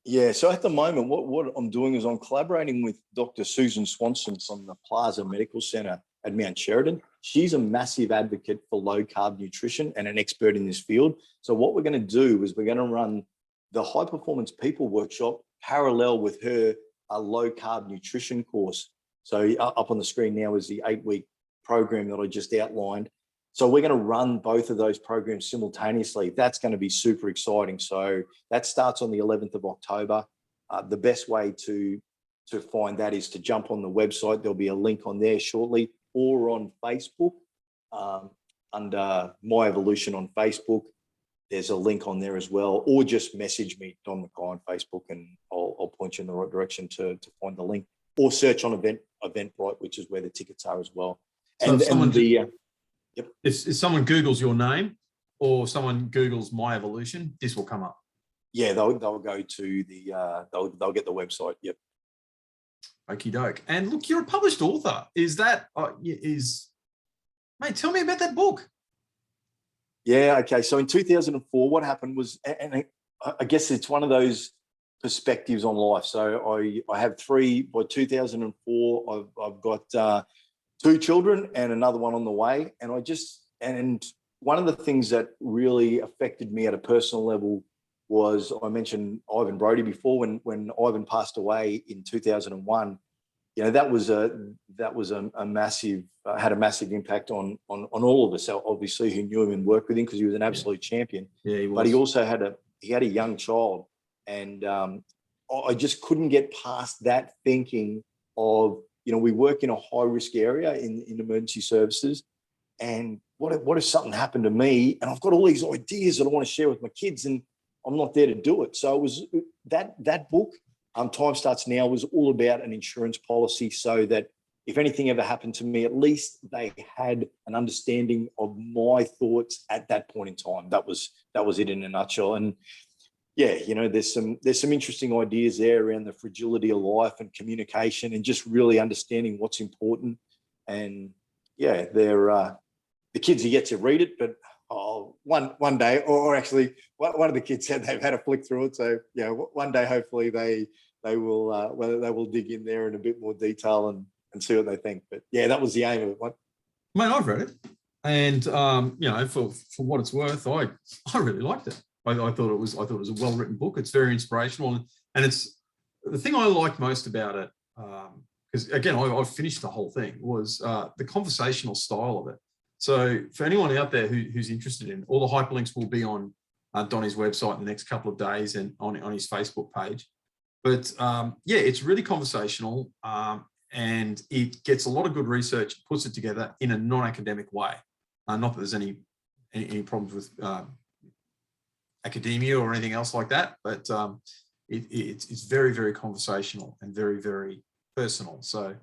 Yeah, so at the moment, what I'm doing is I'm collaborating with Dr. Susan Swanson from the Plaza Medical Center at Mount Sheridan. She's a massive advocate for low-carb nutrition and an expert in this field. So what we're going to do is we're going to run the High Performance People Workshop parallel with her low-carb nutrition course. So up on the screen now is the 8-week program that I just outlined. So we're going to run both of those programs simultaneously. That's going to be super exciting. So that starts on the 11th of October. The best way to find that is to jump on the website. There'll be a link on there shortly, or on Facebook under My Evolution on Facebook. There's a link on there as well, or just message me, Donni McKay, on Facebook, and I'll point you in the right direction to find the link, or search on Eventbrite, which is where the tickets are as well. So if someone Googles your name, or someone Googles My Evolution, this will come up. Yeah, they'll go to the they'll get the website. Yep. Okie doke. And look, you're a published author. Is that, mate, tell me about that book. Yeah, okay. So in 2004, what happened was, and I guess it's one of those perspectives on life. So I have three. By 2004, I've got two children and another one on the way. And one of the things that really affected me at a personal level was, I mentioned Ivan Brody before. When Ivan passed away in 2001, that was a massive, had a massissive impact on all of us. So obviously, who knew him and worked with him, because he was an absolute champion. Yeah, he was. But he also had a young child, and I just couldn't get past that thinking of, we work in a high risk area in emergency services, and what if something happened to me, and I've got all these ideas that I want to share with my kids, and I'm not there to do it. So it was that book. Time Starts Now was all about an insurance policy, so that if anything ever happened to me, at least they had an understanding of my thoughts at that point in time. That was it in a nutshell. And yeah, there's some interesting ideas there around the fragility of life and communication, and just really understanding what's important. And yeah, they're the kids, you get to read it, but one day, or actually one of the kids said they've had a flick through it. So yeah, one day hopefully they will dig in there in a bit more detail and see what they think. But yeah, that was the aim of it. Mate, I've read it, and for what it's worth, I really liked it. I thought it was a well written book. It's very inspirational, and it's the thing I liked most about it. Because again, I've finished the whole thing. Was the conversational style of it. So for anyone out there who's interested in, all the hyperlinks will be on Donnie's website in the next couple of days and on his Facebook page. But yeah, it's really conversational, and it gets a lot of good research, puts it together in a non-academic way. Not that there's any problems with academia or anything else like that, but it's very, very conversational and very, very personal. So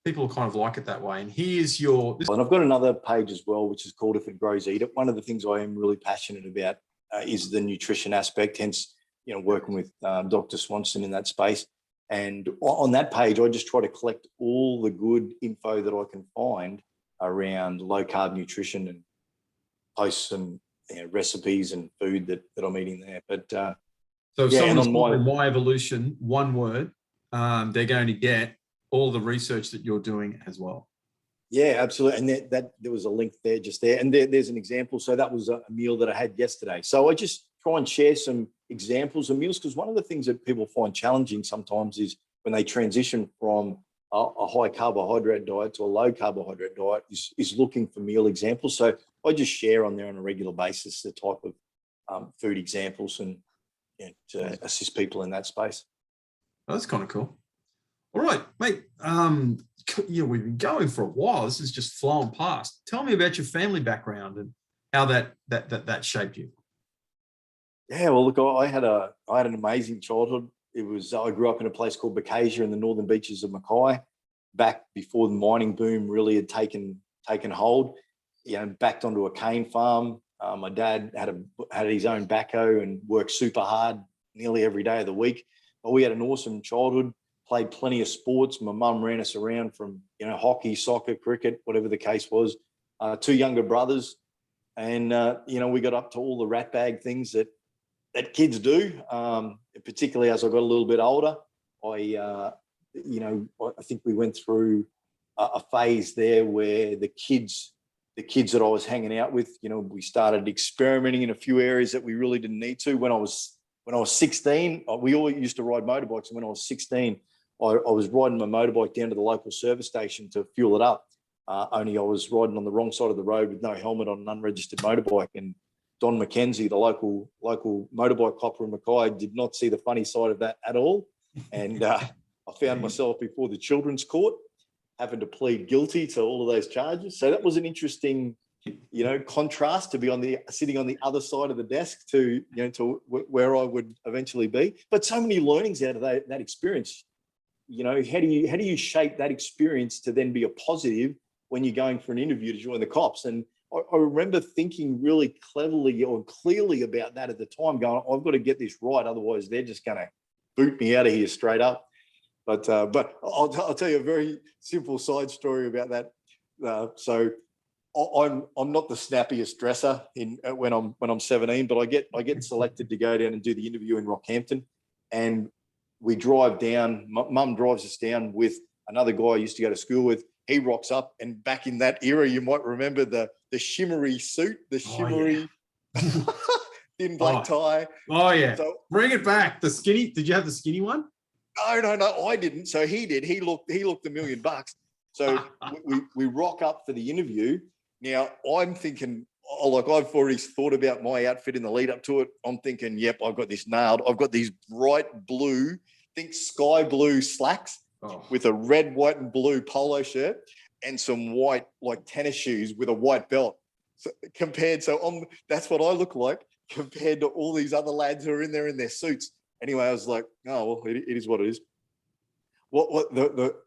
people kind of like it that way. And here's and I've got another page as well, which is called If It Grows, Eat It. One of the things I am really passionate about is the nutrition aspect, hence, working with Dr. Swanson in that space. And on that page, I just try to collect all the good info that I can find around low carb nutrition, and posts and recipes and food that I'm eating there. But so if someone's on My Evolution, one word, they're going to get all the research that you're doing as well. Yeah, absolutely. And that there was a link there, just there. And there's an example. So that was a meal that I had yesterday. So I just try and share some examples of meals, because one of the things that people find challenging sometimes is when they transition from a high carbohydrate diet to a low carbohydrate diet is looking for meal examples. So I just share on there on a regular basis the type of food examples, and to assist people in that space. Oh, that's kind of cool. All right, mate. We've been going for a while. This is just flowing past. Tell me about your family background and how that shaped you. Yeah, well, look, I had an amazing childhood. I grew up in a place called Bacasia in the northern beaches of Mackay, back before the mining boom really had taken hold. Backed onto a cane farm. My dad had his own backhoe and worked super hard nearly every day of the week. But we had an awesome childhood. Played plenty of sports. My mum ran us around from hockey, soccer, cricket, whatever the case was. Two younger brothers, and we got up to all the rat bag things that kids do. Particularly as I got a little bit older, I think we went through a phase there where the kids that I was hanging out with, we started experimenting in a few areas that we really didn't need to. When I was 16, we all used to ride motorbikes, and when I was 16. I was riding my motorbike down to the local service station to fuel it up. Only I was riding on the wrong side of the road with no helmet on an unregistered motorbike. And Don McKay, the local motorbike copper in Mackay, did not see the funny side of that at all. And I found myself before the children's court, having to plead guilty to all of those charges. So that was an interesting, contrast to be sitting on the other side of the desk to where I would eventually be. But so many learnings out of that experience. How do you shape that experience to then be a positive when you're going for an interview to join the cops? And I remember thinking really cleverly or clearly about that at the time, going, I've got to get this right, otherwise they're just going to boot me out of here straight up. But I'll tell you a very simple side story about that. So I'm not the snappiest dresser when I'm 17, but I get selected to go down and do the interview in Rockhampton, and we drive down. Mum drives us down with another guy I used to go to school with. He rocks up, and back in that era, you might remember the shimmery suit, the shimmery thin black tie. Oh yeah. So, bring it back. The skinny. Did you have the skinny one? No, I didn't. So he did. He looked $1 million. So we rock up for the interview. Now I'm thinking, I've already thought about my outfit in the lead up to it. I'm thinking, yep, I've got this nailed. I've got these bright blue, think sky blue slacks with a red, white, and blue polo shirt and some white like tennis shoes with a white belt. So that's what I look like compared to all these other lads who are in there in their suits. Anyway, I was like, oh well, it is what it is.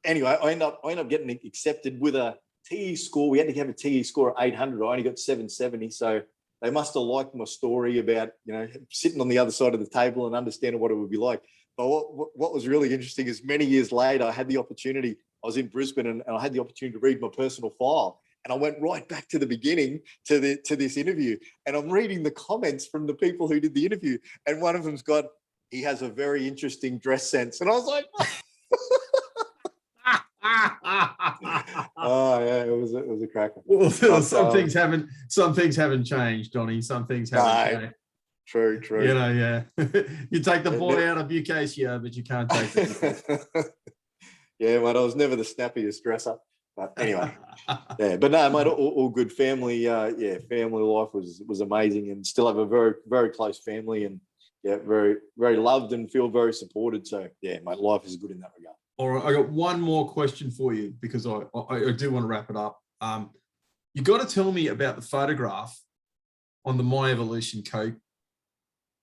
Anyway, I end up getting accepted with a TE score. We had to have a TE score of 800. I only got 770. So they must have liked my story about, sitting on the other side of the table and understanding what it would be like. But what was really interesting is many years later, I had the opportunity. I was in Brisbane and I had the opportunity to read my personal file. And I went right back to the beginning to this interview. And I'm reading the comments from the people who did the interview. And one of them's got, he has a very interesting dress sense. And I was like, oh yeah, it was a cracker. Well, some things haven't changed, Donnie. Some things haven't changed. True. Yeah. You take the boy out of Bucacia, but you can't take it. Yeah, mate, I was never the snappiest dresser. But anyway, yeah. But no, mate, all good. Family, family life was amazing, and still have a very, very close family, and yeah, very, very loved and feel very supported. So yeah, mate, life is good in that regard. All right, I got one more question for you because I do want to wrap it up. You got to tell me about the photograph on the My Evolution coat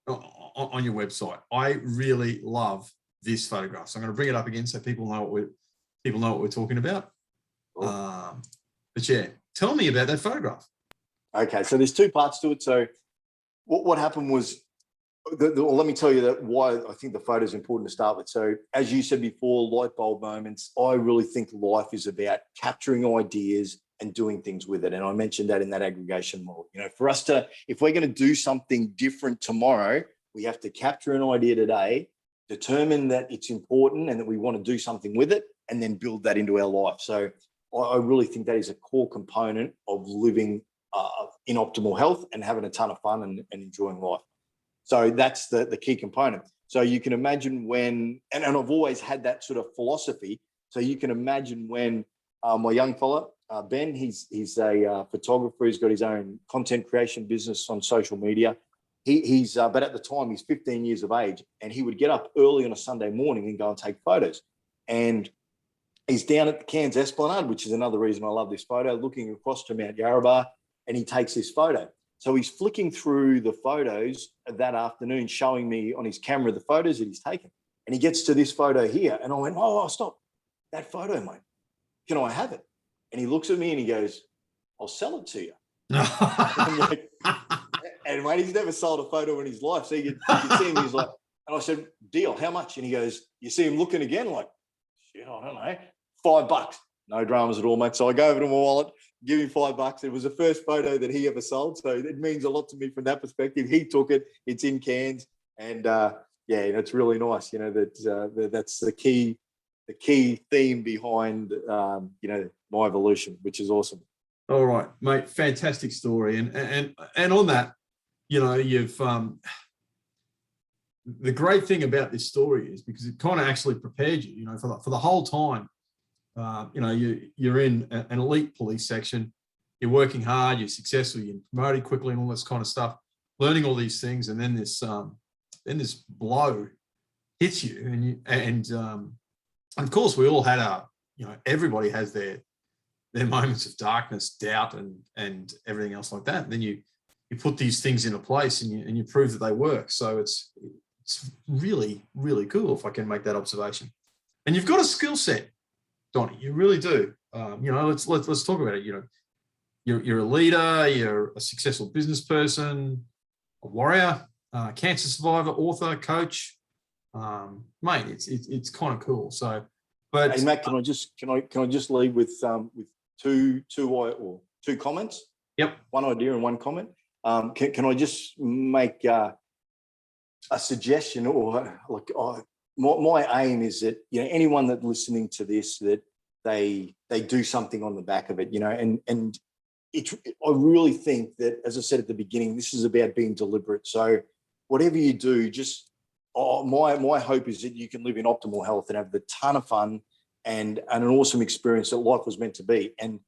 on your website. I really love this photograph, so I'm going to bring it up again so people know what we're talking about. Cool. But yeah, tell me about that photograph. Okay, so there's two parts to it. So what happened was, let me tell you that why I think the photo is important to start with. So as you said before, light bulb moments. I really think life is about capturing ideas and doing things with it. And I mentioned that in that aggregation model. For us if we're going to do something different tomorrow, we have to capture an idea today, determine that it's important and that we want to do something with it, and then build that into our life. So I really think that is a core component of living in optimal health and having a ton of fun and enjoying life. So that's the key component. So you can imagine when, and I've always had that sort of philosophy. So you can imagine when my young fella, Ben, he's a photographer. He's got his own content creation business on social media. But at the time he's 15 years of age, and he would get up early on a Sunday morning and go and take photos. And he's down at the Cairns Esplanade, which is another reason I love this photo, looking across to Mount Yarrabah, and he takes this photo. So he's flicking through the photos that afternoon, showing me on his camera the photos that he's taken. And he gets to this photo here, and I went, oh, stop. That photo, mate. Can I have it? And he looks at me and he goes, I'll sell it to you. And mate, he's never sold a photo in his life. So you can see him, he's like, and I said, deal, how much? And he goes, you see him looking again like, shit, I don't know, $5. No dramas at all, mate. So I go over to my wallet, give him $5. It was the first photo that he ever sold. So it means a lot to me from that perspective. He took it, it's in Cairns. And it's really nice, that's the key theme behind, My Evolution, which is awesome. All right, mate, fantastic story. And on that, you've the great thing about this story is because it kind of actually prepared you, for the whole time. You're in an elite police section, you're working hard, you're successful, you're promoted quickly and all this kind of stuff, learning all these things, and then this blow hits you, and of course we all had everybody has their moments of darkness, doubt, and everything else like that. And then you put these things into place and you prove that they work. So it's really, really cool, if I can make that observation. And you've got a skill set, Donnie. You really do. Let's talk about it. You're a leader. You're a successful business person, a warrior, cancer survivor, author, coach. mate, it's kind of cool. So, but hey Matt, can I just leave with two comments? Yep. One idea and one comment. Can I just make a suggestion, or like my aim is that, you know, anyone that's listening to this, that they do something on the back of it, you know, and I really think that, as I said at the beginning, this is about being deliberate. So whatever you do, just my hope is that you can live in optimal health and have the ton of fun and an awesome experience that life was meant to be. And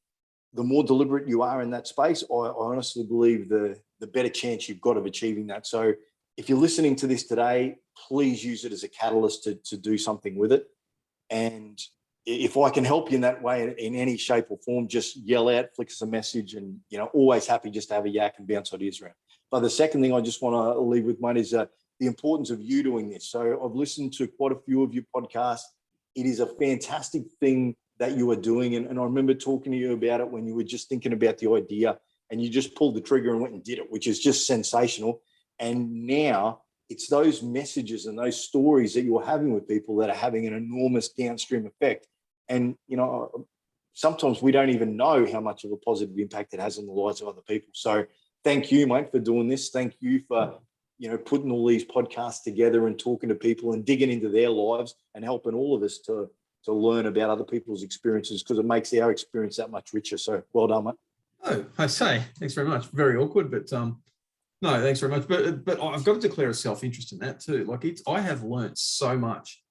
the more deliberate you are in that space, I honestly believe the better chance you've got of achieving that. So if you're listening to this today, please use it as a catalyst to do something with it. And if I can help you in that way in any shape or form, just yell out, flick us a message, and, you know, always happy just to have a yak and bounce ideas around. But the second thing I just want to leave with, mate, is the importance of you doing this. So I've listened to quite a few of your podcasts. It is a fantastic thing that you are doing. And I remember talking to you about it when you were just thinking about the idea and you just pulled the trigger and went and did it, which is just sensational. And now it's those messages and those stories that you're having with people that are having an enormous downstream effect. And, you know, sometimes we don't even know how much of a positive impact it has on the lives of other people. So thank you, mate, for doing this. Thank you for, you know, putting all these podcasts together and talking to people and digging into their lives and helping all of us to learn about other people's experiences, because it makes our experience that much richer. So well done, mate. Oh, I say, thanks very much. Very awkward, but no, thanks very much. But I've got to declare a self-interest in that too. Like I have learned so much,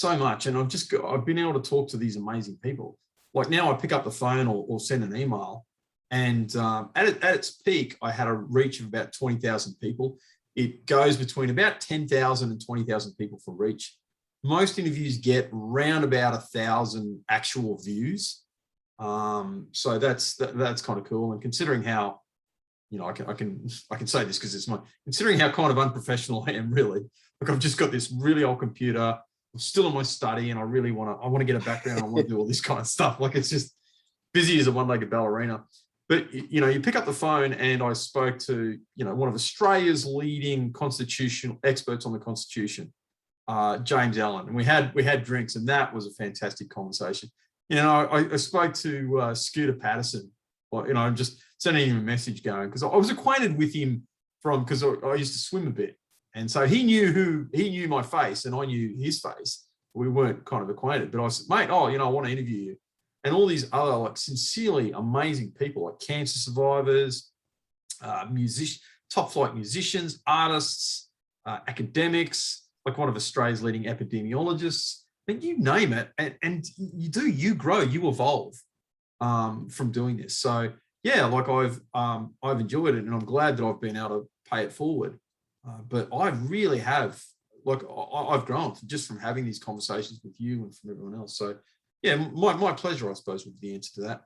and I've been able to talk to these amazing people. Like now I pick up the phone or send an email, and at its peak, I had a reach of about 20,000 people. It goes between about 10,000 and 20,000 people for reach. Most interviews get round about 1,000 actual views. So that's kind of cool. And considering how, you know, I can say this because considering how kind of unprofessional I am, really. Like I've just got this really old computer. I'm still in my study, and I want to get a background. I want to do all this kind of stuff. Like it's just busy as a one-legged ballerina. But, you know, you pick up the phone, and I spoke to, you know, one of Australia's leading constitutional experts on the Constitution, James Allen, and we had drinks, and that was a fantastic conversation. You know, I spoke to Scooter Patterson, or, you know, I'm just sending him a message going, because I was acquainted with him because I used to swim a bit, and so he knew my face, and I knew his face. We weren't kind of acquainted, but I said, mate, you know, I want to interview you. And all these other, like, sincerely amazing people, like cancer survivors, top flight musicians, artists, academics, like one of Australia's leading epidemiologists. I mean, you name it, and you grow, you evolve from doing this. So yeah, like I've enjoyed it, and I'm glad that I've been able to pay it forward. But I really have, like, I've grown just from having these conversations with you and from everyone else. So yeah, my pleasure, I suppose, would be the answer to that.